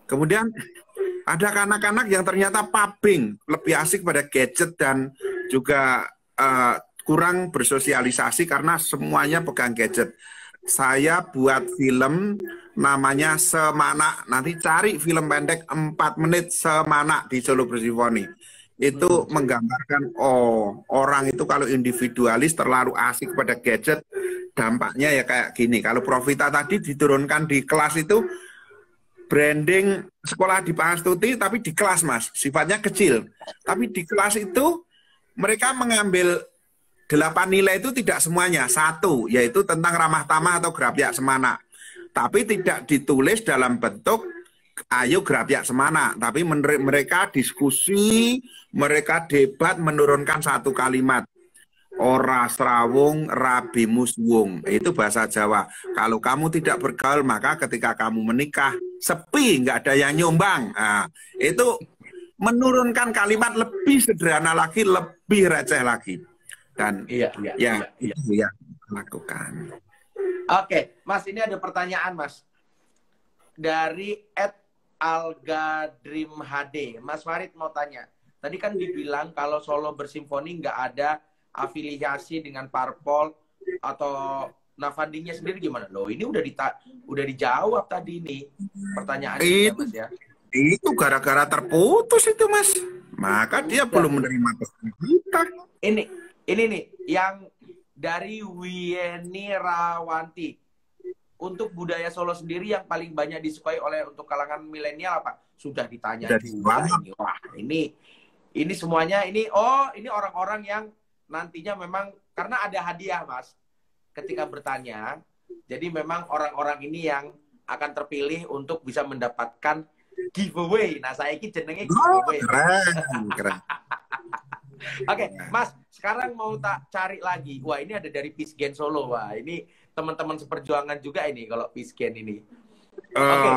Kemudian ada anak-anak yang ternyata pubbing, lebih asik pada gadget dan juga kurang bersosialisasi karena semuanya pegang gadget. Saya buat film namanya Semana. Nanti cari film pendek 4 menit Semana di Solo Bersimfoni. Itu menggambarkan orang itu kalau individualis terlalu asik pada gadget, dampaknya ya kayak gini. Kalau Profita tadi diturunkan di kelas itu branding sekolah di Pastuti, tapi di kelas Mas, sifatnya kecil. Tapi di kelas itu mereka mengambil 8 nilai itu tidak semuanya, 1, yaitu tentang ramah tamah atau Grapyak Semana. Tapi tidak ditulis dalam bentuk ayo Grapyak Semana, tapi mereka diskusi, mereka debat menurunkan 1 kalimat. Ora srawung rabi muswung, itu bahasa Jawa. Kalau kamu tidak bergaul, maka ketika kamu menikah sepi, nggak ada yang nyumbang. Nah, itu menurunkan kalimat lebih sederhana lagi, lebih receh lagi. Dan itu yang lakukan. Oke, Mas, ini ada pertanyaan, Mas. Dari @algadreamhd. Mas Farid mau tanya. Tadi kan dibilang kalau Solo Bersimfoni nggak ada afiliasi dengan parpol atau fundingnya sendiri gimana? Loh, ini udah dijawab tadi ini pertanyaannya, Mas ya. Itu gara-gara terputus itu, Mas. Maka dia belum menerima pesan kita. Ini nih yang dari Wieni Rawanti. Untuk budaya Solo sendiri yang paling banyak disukai oleh untuk kalangan milenial apa? Sudah ditanya juga ini. Wah, ini semuanya ini orang-orang yang nantinya memang karena ada hadiah, Mas. Ketika bertanya, jadi memang orang-orang ini yang akan terpilih untuk bisa mendapatkan giveaway. Nah, saya ini jenenge giveaway. Keren. Oke, Mas, sekarang mau tak cari lagi. Wah, ini ada dari Pisgen Solo. Wah, ini teman-teman seperjuangan juga ini kalau Pisgen ini. Oke.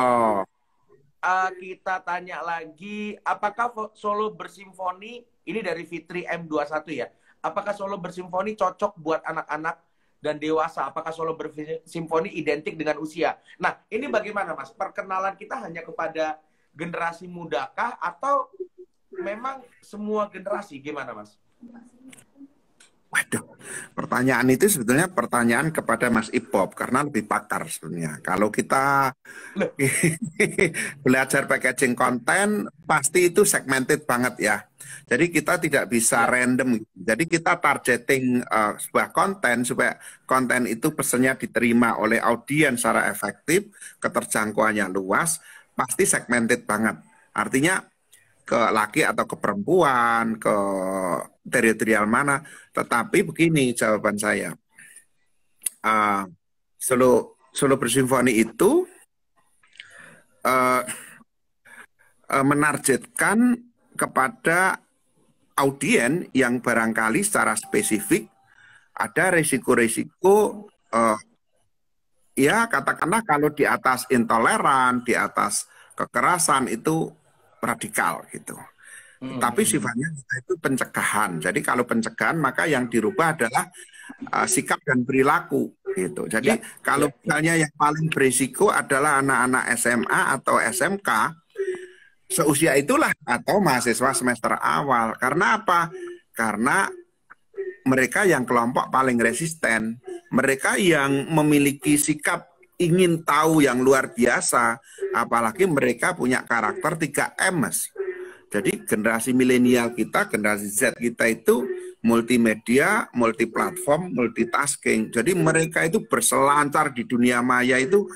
Kita tanya lagi, apakah Solo Bersimfoni, ini dari Fitri M21 ya. Apakah Solo Bersimfoni cocok buat anak-anak dan dewasa? Apakah Solo Bersimfoni identik dengan usia? Nah, ini bagaimana, Mas? Perkenalan kita hanya kepada generasi mudakah atau memang semua generasi? Gimana, Mas? Waduh, pertanyaan itu sebetulnya pertanyaan kepada Mas Ipop karena lebih pakar sebenarnya. Kalau kita belajar packaging konten, pasti itu segmented banget ya. Jadi kita tidak bisa random. Jadi kita targeting sebuah konten supaya konten itu pesannya diterima oleh audiens secara efektif, keterjangkauannya luas, pasti segmented banget. Artinya ke laki atau ke perempuan, ke teritorial mana. Tetapi begini jawaban saya. Solo Bersimfoni itu menargetkan kepada audiens yang barangkali secara spesifik ada resiko-resiko ya katakanlah kalau di atas intoleran, di atas kekerasan itu radikal gitu. Tapi sifatnya itu pencegahan. Jadi kalau pencegahan maka yang dirubah adalah sikap dan perilaku gitu. Jadi kalau misalnya yang paling berisiko adalah anak-anak SMA atau SMK seusia itulah atau mahasiswa semester awal. Karena apa? Karena mereka yang kelompok paling resisten. Mereka yang memiliki sikap ingin tahu yang luar biasa, apalagi mereka punya karakter 3M, Mas. Jadi generasi milenial kita, generasi Z kita itu multimedia, multiplatform, multitasking. Jadi mereka itu berselancar di dunia maya itu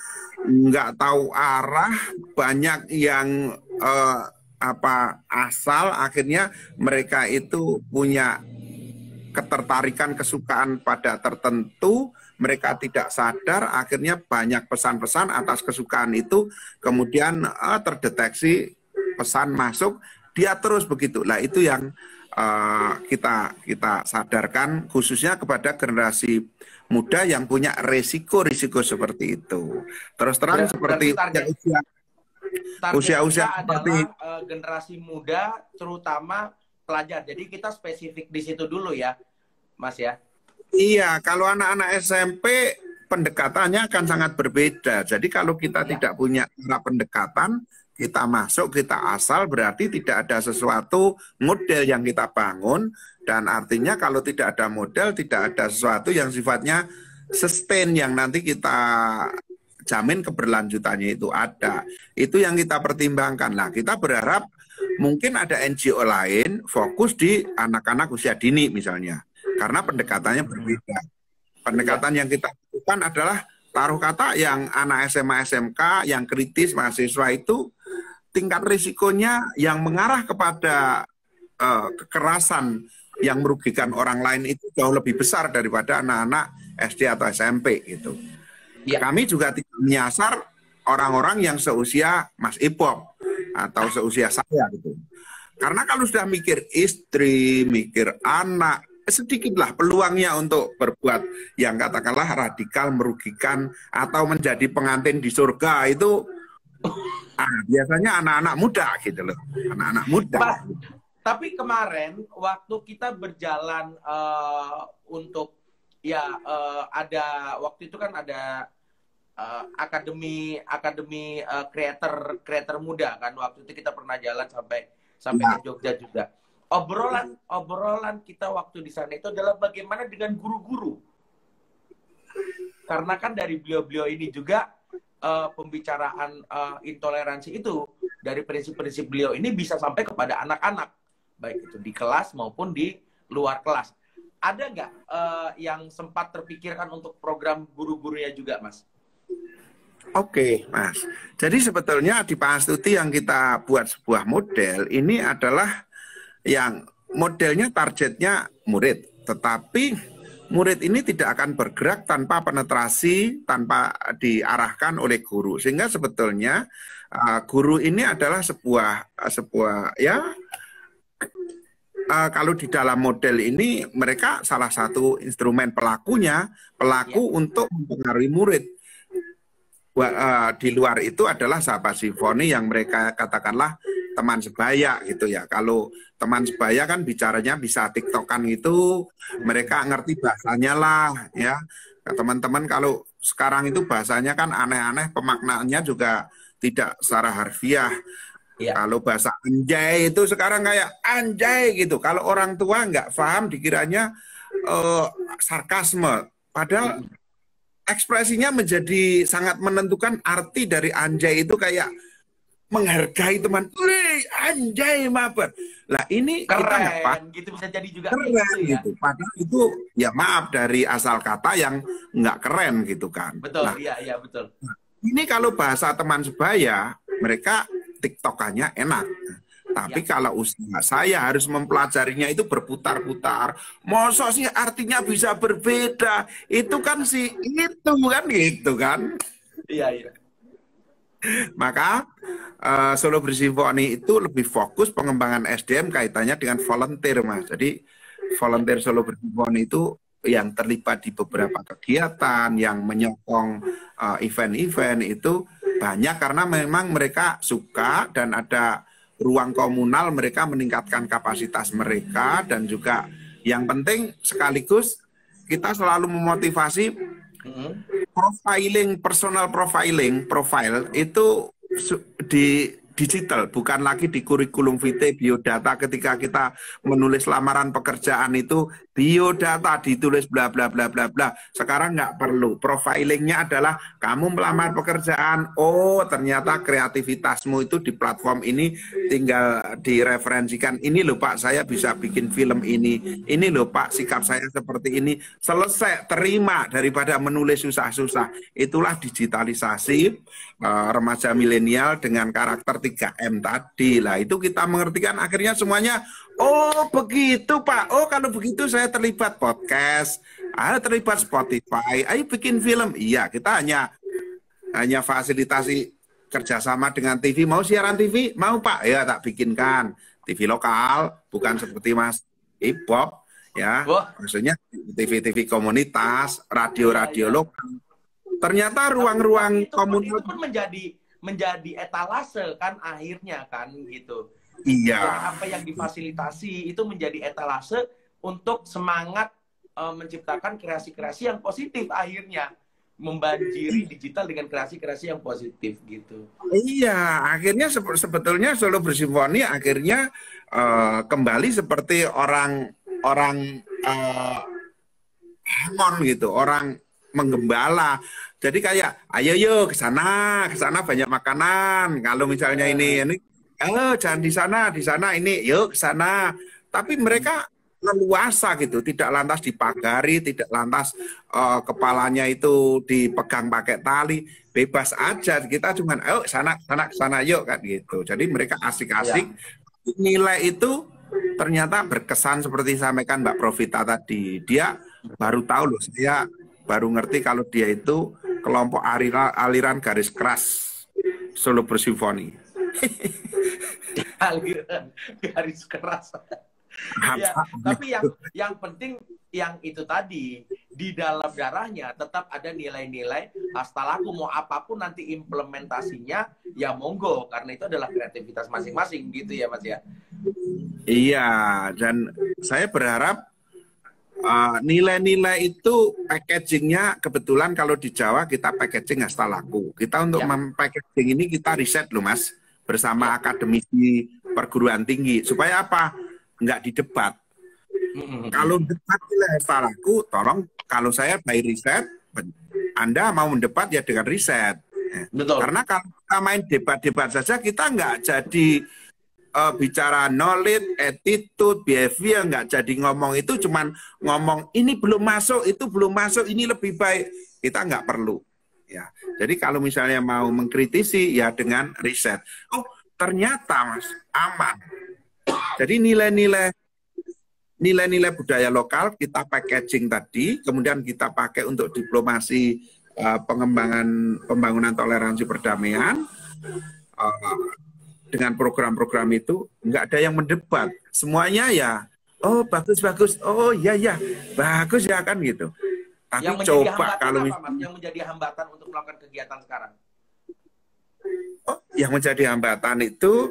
nggak tahu arah, banyak yang asal. Akhirnya mereka itu punya ketertarikan, kesukaan pada tertentu. Mereka tidak sadar, akhirnya banyak pesan-pesan atas kesukaan itu, kemudian terdeteksi pesan masuk, dia terus begitu. Nah itu yang kita sadarkan khususnya kepada generasi muda yang punya risiko-risiko seperti itu. Terus terang seperti usia-usia seperti generasi muda, terutama pelajar. Jadi kita spesifik di situ dulu ya, Mas ya. Iya, kalau anak-anak SMP pendekatannya akan sangat berbeda. Jadi kalau kita tidak punya pendekatan, kita masuk, kita asal, berarti tidak ada sesuatu model yang kita bangun. Dan artinya kalau tidak ada model, tidak ada sesuatu yang sifatnya sustain, yang nanti kita jamin keberlanjutannya itu ada. Itu yang kita pertimbangkan. Nah, kita berharap mungkin ada NGO lain fokus di anak-anak usia dini misalnya. Karena pendekatannya berbeda. Pendekatan yang kita lakukan adalah taruh kata yang anak SMA, SMK, yang kritis, mahasiswa itu tingkat risikonya yang mengarah kepada kekerasan yang merugikan orang lain itu jauh lebih besar daripada anak-anak SD atau SMP gitu. Ya. Kami juga tidak menyasar orang-orang yang seusia Mas Ipop atau seusia saya gitu. Karena kalau sudah mikir istri, mikir anak, sedikitlah peluangnya untuk berbuat yang katakanlah radikal, merugikan atau menjadi pengantin di surga itu biasanya anak-anak muda gitu loh, anak-anak muda. Tapi kemarin waktu kita berjalan untuk ada waktu itu kan ada akademi creator muda kan, waktu itu kita pernah jalan sampai ke Jogja juga. Obrolan kita waktu di sana itu adalah bagaimana dengan guru-guru. Karena kan dari beliau-beliau ini juga pembicaraan intoleransi itu dari prinsip-prinsip beliau ini bisa sampai kepada anak-anak, baik itu di kelas maupun di luar kelas. ada nggak yang sempat terpikirkan untuk program guru-gurunya juga, Mas? Oke, Mas. Jadi sebetulnya di Pak Astuti yang kita buat sebuah model, ini adalah yang modelnya targetnya murid. Tetapi murid ini tidak akan bergerak tanpa penetrasi, tanpa diarahkan oleh guru. Sehingga sebetulnya guru ini adalah sebuah ya, kalau di dalam model ini mereka salah satu instrumen pelaku untuk mempengaruhi murid. Di luar itu adalah sahabat simfoni yang mereka katakanlah teman sebaya gitu ya. Kalau teman sebaya kan bicaranya bisa tiktokan gitu, mereka ngerti bahasanya lah ya. Teman-teman kalau sekarang itu bahasanya kan aneh-aneh, pemaknaannya juga tidak secara harfiah. Ya. Kalau bahasa anjay itu sekarang kayak anjay gitu. Kalau orang tua nggak paham dikiranya sarkasme. Padahal ekspresinya menjadi sangat menentukan. Arti dari anjay itu kayak menghargai teman. Wih, anjay mabar. Lah ini keren, kita nggak paham. Gitu bisa jadi juga keren gitu, ya? Gitu. Padahal itu ya maaf dari asal kata yang nggak keren gitu kan. Betul, nah, iya betul. Ini kalau bahasa teman sebaya, mereka tiktokannya enak. Tapi kalau usaha saya harus mempelajarinya itu berputar-putar. Masa sih artinya bisa berbeda? Itu kan itu kan gitu kan. Iya. Maka Solo Bersimfoni itu lebih fokus pengembangan SDM kaitannya dengan volunteer, Mas. Jadi volunteer Solo Bersimfoni itu yang terlibat di beberapa kegiatan, yang menyokong event-event itu banyak karena memang mereka suka dan ada ruang komunal, mereka meningkatkan kapasitas mereka, dan juga yang penting sekaligus kita selalu memotivasi profiling, personal profile itu di digital, bukan lagi di kurikulum vitae biodata. Ketika kita menulis lamaran pekerjaan itu biodata ditulis bla bla bla bla bla. Sekarang nggak perlu. Profilingnya adalah kamu melamar pekerjaan, oh ternyata kreativitasmu itu di platform ini tinggal direferensikan. Ini loh Pak, saya bisa bikin film ini. Ini loh Pak, sikap saya seperti ini. Selesai, terima, daripada menulis susah-susah. Itulah digitalisasi remaja milenial dengan karakter 3M tadi. Lah itu kita mengertikan akhirnya semuanya, oh begitu Pak, oh kalau begitu saya terlibat podcast, terlibat Spotify, ayo bikin film. Iya, kita hanya fasilitasi kerjasama dengan TV. Mau siaran TV? Mau Pak? Ya tak bikinkan. TV lokal, bukan seperti Mas Ibob ya. Maksudnya TV-TV komunitas, radio-radio lokal. Ternyata ruang-ruang komunitas itu pun menjadi etalase kan akhirnya kan gitu. Iya. Jadi apa yang difasilitasi itu menjadi etalase untuk semangat menciptakan kreasi-kreasi yang positif, akhirnya membanjiri digital dengan kreasi-kreasi yang positif gitu. Iya, akhirnya sebetulnya Solo Bersimfoni akhirnya kembali seperti orang Hamon gitu, orang menggembala. Jadi kayak ayo yuk ke sana banyak makanan. Kalau misalnya ini jangan di sana ini yuk ke sana. Tapi mereka leluasa gitu, tidak lantas dipagari, tidak lantas kepalanya itu dipegang pakai tali, bebas aja. Kita cuman ayo sana yuk kan gitu. Jadi mereka asik-asik. Nilai itu ternyata berkesan seperti disampaikan Mbak Profita tadi. Dia baru tahu loh, saya baru ngerti kalau dia itu kelompok aliran garis keras Solo Bersimfoni. Aliran garis keras. Ya, tapi yang penting yang itu tadi, di dalam darahnya tetap ada nilai-nilai hastalaku. Mau apapun nanti implementasinya ya monggo, karena itu adalah kreativitas masing-masing gitu ya Mas ya. Iya, dan saya berharap nilai-nilai itu packagingnya, kebetulan kalau di Jawa kita packaging hastalaku. Kita untuk packaging ini kita riset loh Mas, bersama akademisi perguruan tinggi. Supaya apa? Nggak didebat. Kalau debat nilai hastalaku, tolong kalau saya by riset, Anda mau mendebat ya dengan riset. Betul. Karena kalau kita main debat-debat saja, kita nggak jadi bicara knowledge, attitude, behavior, nggak jadi ngomong itu cuman ngomong ini belum masuk, itu belum masuk, ini lebih baik. Kita nggak perlu. Ya, jadi kalau misalnya mau mengkritisi ya dengan riset. Oh, ternyata Mas aman. Jadi nilai-nilai budaya lokal kita packaging tadi, kemudian kita pakai untuk diplomasi pembangunan toleransi perdamaian. Dengan program-program itu nggak ada yang mendebat, semuanya ya, oh bagus, oh iya bagus ya kan gitu. Tapi yang coba kalau apa, Mas? Yang menjadi hambatan untuk melakukan kegiatan sekarang? Oh, yang menjadi hambatan itu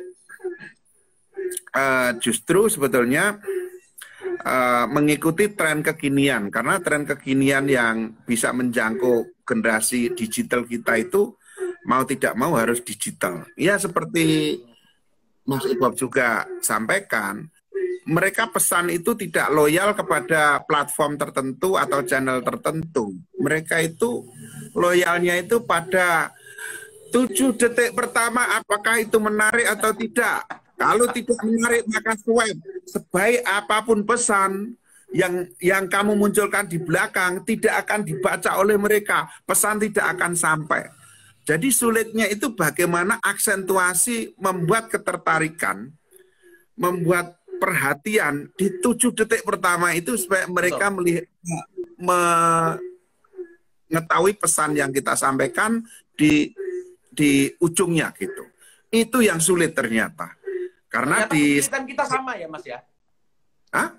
justru sebetulnya mengikuti tren kekinian, karena tren kekinian yang bisa menjangkau generasi digital kita itu mau tidak mau harus digital. Ya seperti Mas Ibob juga sampaikan, mereka pesan itu tidak loyal kepada platform tertentu atau channel tertentu. Mereka itu loyalnya itu pada 7 detik pertama apakah itu menarik atau tidak. Kalau tidak menarik maka swipe. Sebaik apapun pesan yang kamu munculkan di belakang tidak akan dibaca oleh mereka. Pesan tidak akan sampai. Jadi sulitnya itu bagaimana aksentuasi membuat ketertarikan, membuat perhatian di 7 detik pertama itu supaya mereka mengetahui pesan yang kita sampaikan di ujungnya gitu. Itu yang sulit ternyata. Karena kesulitan kita sama ya Mas ya? Hah?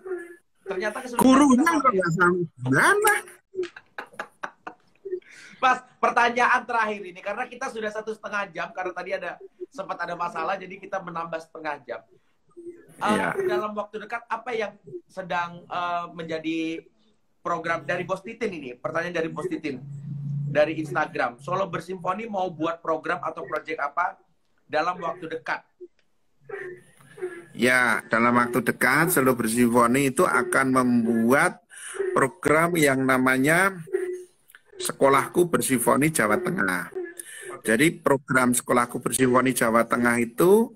Ternyata kesulitan gurunya kita nggak sama. Gimana? Mas, pertanyaan terakhir ini, karena kita sudah 1,5 jam, karena tadi sempat ada masalah, jadi kita menambah 1,5 jam. Dalam waktu dekat, apa yang sedang menjadi program dari Bos Titin ini? Pertanyaan dari Bos Titin, dari Instagram. Solo Bersimfoni mau buat program atau proyek apa dalam waktu dekat? Ya, dalam waktu dekat, Solo Bersimfoni itu akan membuat program yang namanya Sekolahku Bersimfoni Jawa Tengah. Jadi program Sekolahku Bersimfoni Jawa Tengah itu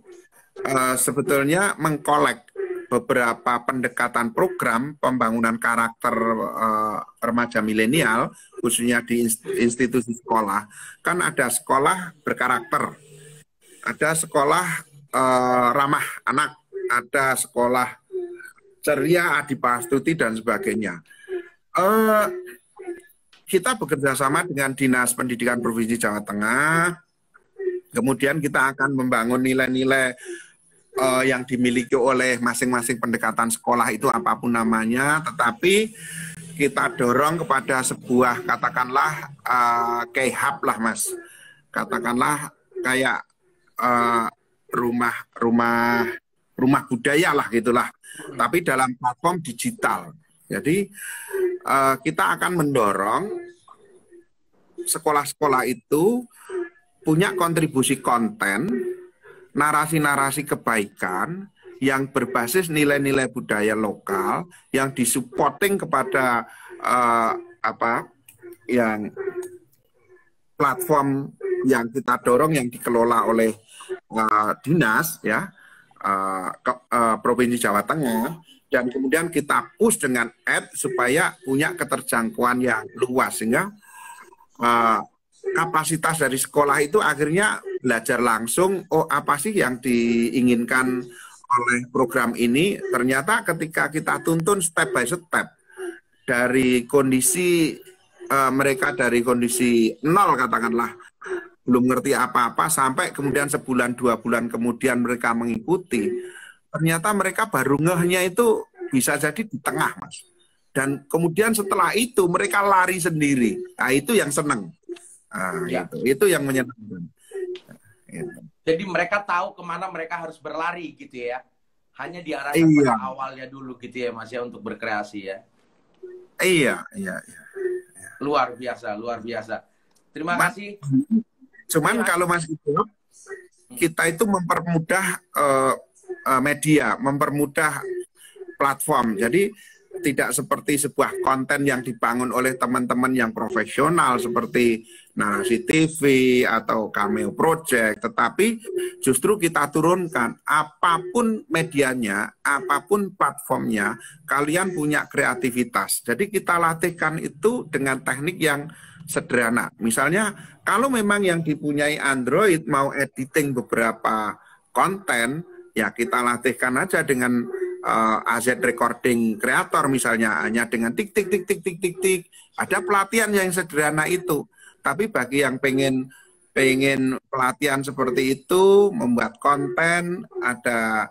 sebetulnya mengkolek beberapa pendekatan program pembangunan karakter remaja milenial, khususnya di institusi sekolah. Kan ada sekolah berkarakter, ada sekolah ramah anak, ada sekolah ceria, adipastuti, dan sebagainya. Kita bekerja sama dengan Dinas Pendidikan Provinsi Jawa Tengah. Kemudian kita akan membangun nilai-nilai yang dimiliki oleh masing-masing pendekatan sekolah itu apapun namanya. Tetapi kita dorong kepada sebuah katakanlah K-hub lah Mas. Katakanlah kayak rumah budaya lah gitulah. Tapi dalam platform digital. Jadi kita akan mendorong sekolah-sekolah itu punya kontribusi konten, narasi-narasi kebaikan yang berbasis nilai-nilai budaya lokal yang disupporting kepada yang platform yang kita dorong yang dikelola oleh dinas ya Provinsi Jawa Tengah. Dan kemudian kita push dengan ad supaya punya keterjangkauan yang luas. Sehingga kapasitas dari sekolah itu akhirnya belajar langsung, oh apa sih yang diinginkan oleh program ini. Ternyata ketika kita tuntun step by step, dari kondisi mereka dari kondisi nol katakanlah, belum ngerti apa-apa, sampai kemudian sebulan, 2 bulan kemudian mereka mengikuti. Ternyata mereka baru ngehnya itu bisa jadi di tengah, Mas. Dan kemudian setelah itu mereka lari sendiri. Nah, itu yang seneng. Nah, ya. Itu yang menyenangkan. Gitu. Jadi mereka tahu kemana mereka harus berlari gitu ya. Hanya diarahkan pada awalnya dulu gitu ya, Mas ya, untuk berkreasi ya. Iya. Luar biasa, luar biasa. Terima kasih. Cuman kalau Mas Ibob, kita itu mempermudah media, mempermudah platform. Jadi tidak seperti sebuah konten yang dibangun oleh teman-teman yang profesional seperti Narasi TV atau Cameo Project, tetapi justru kita turunkan apapun medianya, apapun platformnya, kalian punya kreativitas. Jadi kita latihkan itu dengan teknik yang sederhana. Misalnya kalau memang yang dipunyai Android mau editing beberapa konten, ya kita latihkan aja dengan AZ Recording Creator misalnya, hanya dengan tik tik tik tik tik tik tik. Ada pelatihan yang sederhana itu. Tapi bagi yang pengen pelatihan seperti itu, membuat konten, ada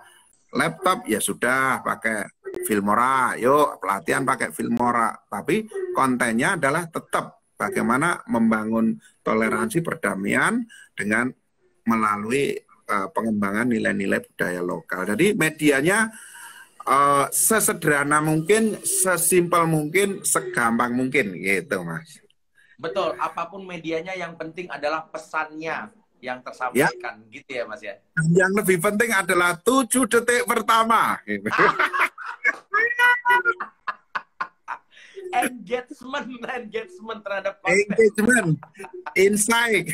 laptop, ya sudah pakai Filmora. Yuk pelatihan pakai Filmora. Tapi kontennya adalah tetap bagaimana membangun toleransi perdamaian dengan melalui pengembangan nilai-nilai budaya lokal. Jadi medianya sesederhana mungkin, sesimpel mungkin, segampang mungkin gitu, Mas. Betul, apapun medianya yang penting adalah pesannya yang tersampaikan, gitu ya Mas ya. Yang lebih penting adalah 7 detik pertama. Gitu. Engagement terhadap konten. Engagement, insight.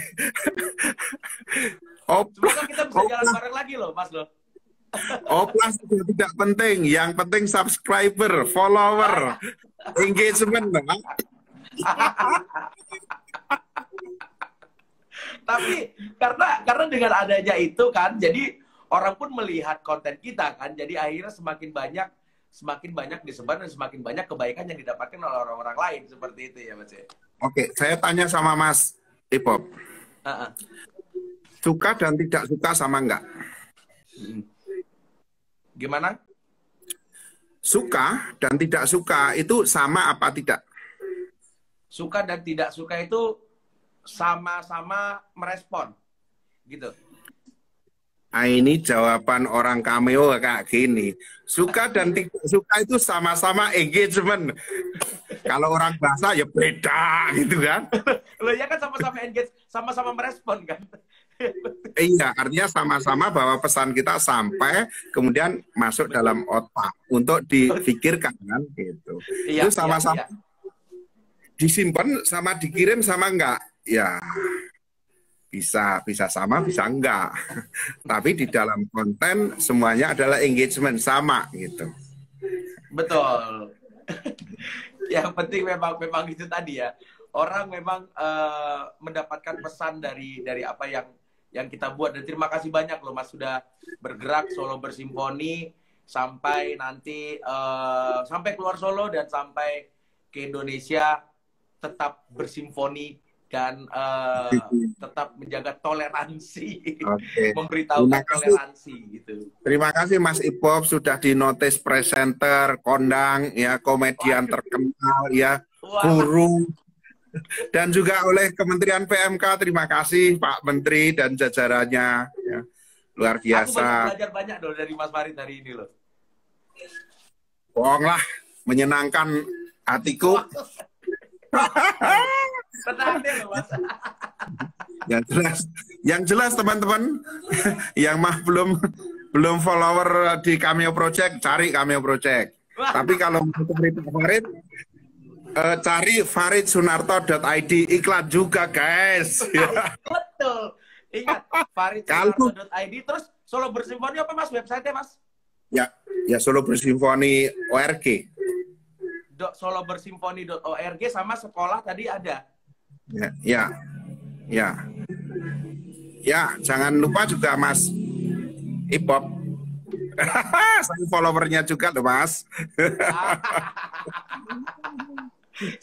Semoga kita bisa jalan bareng lagi loh, Mas loh. Oplas itu tidak penting, yang penting subscriber, follower, engagement. Tapi karena dengan adanya itu kan, jadi orang pun melihat konten kita kan, jadi akhirnya semakin banyak disebar dan semakin banyak kebaikan yang didapatkan oleh orang-orang lain, seperti itu ya Mas. Oke, saya tanya sama Mas Ipop, suka dan tidak suka sama enggak? Gimana? Suka dan tidak suka itu sama apa tidak? Suka dan tidak suka itu sama-sama merespon, gitu. Nah, ini jawaban orang Cameo kayak gini. Suka dan tidak suka itu sama-sama engagement. Kalau orang bahasa ya beda gitu kan. Loh ya kan sama-sama engage, sama-sama merespon kan. Iya, artinya sama-sama bahwa pesan kita sampai kemudian masuk dalam otak untuk difikirkan kan gitu. Iya, itu sama-sama iya. Disimpan sama dikirim sama enggak? Ya bisa sama, bisa enggak. Tapi di dalam konten semuanya adalah engagement sama gitu. Betul. Yang penting memang itu tadi ya. Orang memang mendapatkan pesan dari apa yang kita buat. Dan terima kasih banyak loh Mas sudah bergerak Solo Bersimfoni sampai nanti sampai keluar Solo dan sampai ke Indonesia tetap bersimfoni dan tetap menjaga toleransi, memberitahukan toleransi gitu. Terima kasih Mas Ipop sudah di notice presenter, kondang, ya komedian terkenal, ya guru, dan juga oleh Kementerian PMK. Terima kasih Pak Menteri dan jajarannya, ya. Luar biasa. Aku belajar banyak loh dari Mas Farid hari ini loh. Bohong lah, menyenangkan hatiku. Yang jelas teman-teman yang belum follower di Cameo Project, cari Cameo Project. Tapi kalau mau Farid, cari faridsunarto.id, iklan juga guys. Betul. Ingat faridsunarto.id. Terus Solo Bersimfoni apa Mas website-nya Mas? Ya Solo Bersimfoni ORG. solobersimfoni.org sama sekolah tadi ada. Ya, jangan lupa juga Mas Ipop. Saya followernya juga loh Mas.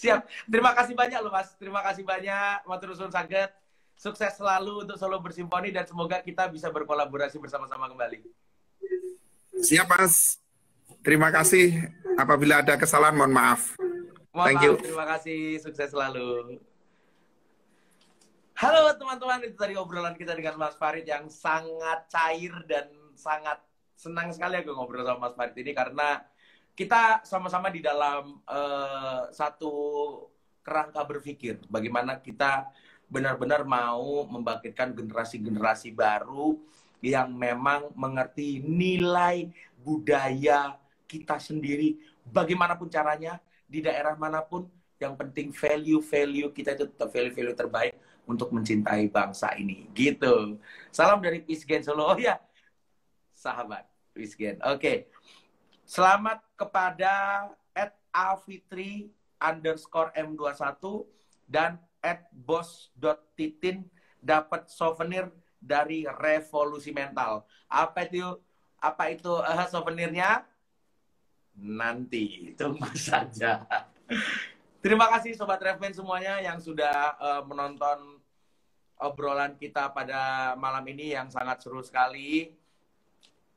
Siap. Terima kasih banyak loh Mas. Terima kasih banyak. Matur nuwun saged. Sukses selalu untuk Solo Bersimfoni dan semoga kita bisa berkolaborasi bersama-sama kembali. Siap Mas. Terima kasih. Apabila ada kesalahan, mohon maaf. Thank you. Terima kasih. Sukses selalu. Halo teman-teman, itu tadi obrolan kita dengan Mas Farid yang sangat cair dan sangat senang sekali aku ngobrol sama Mas Farid ini karena kita sama-sama di dalam satu kerangka berpikir bagaimana kita benar-benar mau membangkitkan generasi-generasi baru yang memang mengerti nilai budaya kita sendiri, bagaimanapun caranya, di daerah manapun, yang penting value-value kita itu tetap value-value terbaik untuk mencintai bangsa ini. Gitu. Salam dari Wisgen Solo. Oh ya, sahabat Wisgen. Oke. Selamat kepada @afitri_m21 dan @bos.titin dapat souvenir dari Revolusi Mental. Apa itu souvenirnya? Nanti tunggu saja. Terima kasih Sobat Refmen semuanya yang sudah menonton obrolan kita pada malam ini yang sangat seru sekali.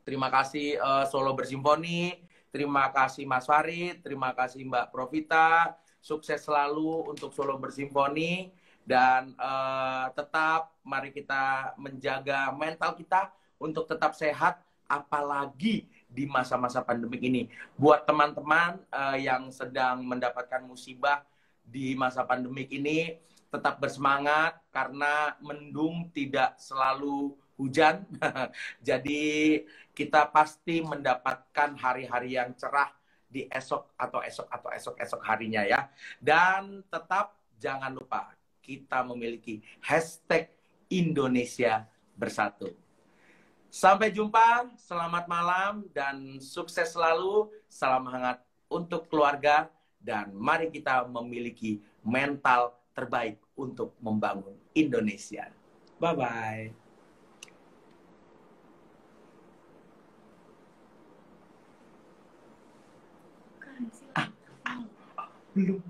Terima kasih Solo Bersimfoni, terima kasih Mas Farid, terima kasih Mbak Profita. Sukses selalu untuk Solo Bersimfoni dan tetap mari kita menjaga mental kita untuk tetap sehat apalagi di masa-masa pandemik ini. Buat teman-teman yang sedang mendapatkan musibah di masa pandemik ini, tetap bersemangat karena mendung tidak selalu hujan. Jadi kita pasti mendapatkan hari-hari yang cerah di esok harinya ya. Dan tetap jangan lupa kita memiliki hashtag Indonesia Bersatu. Sampai jumpa, selamat malam dan sukses selalu. Salam hangat untuk keluarga dan mari kita memiliki mental terbaik untuk membangun Indonesia. Bye-bye. Belum.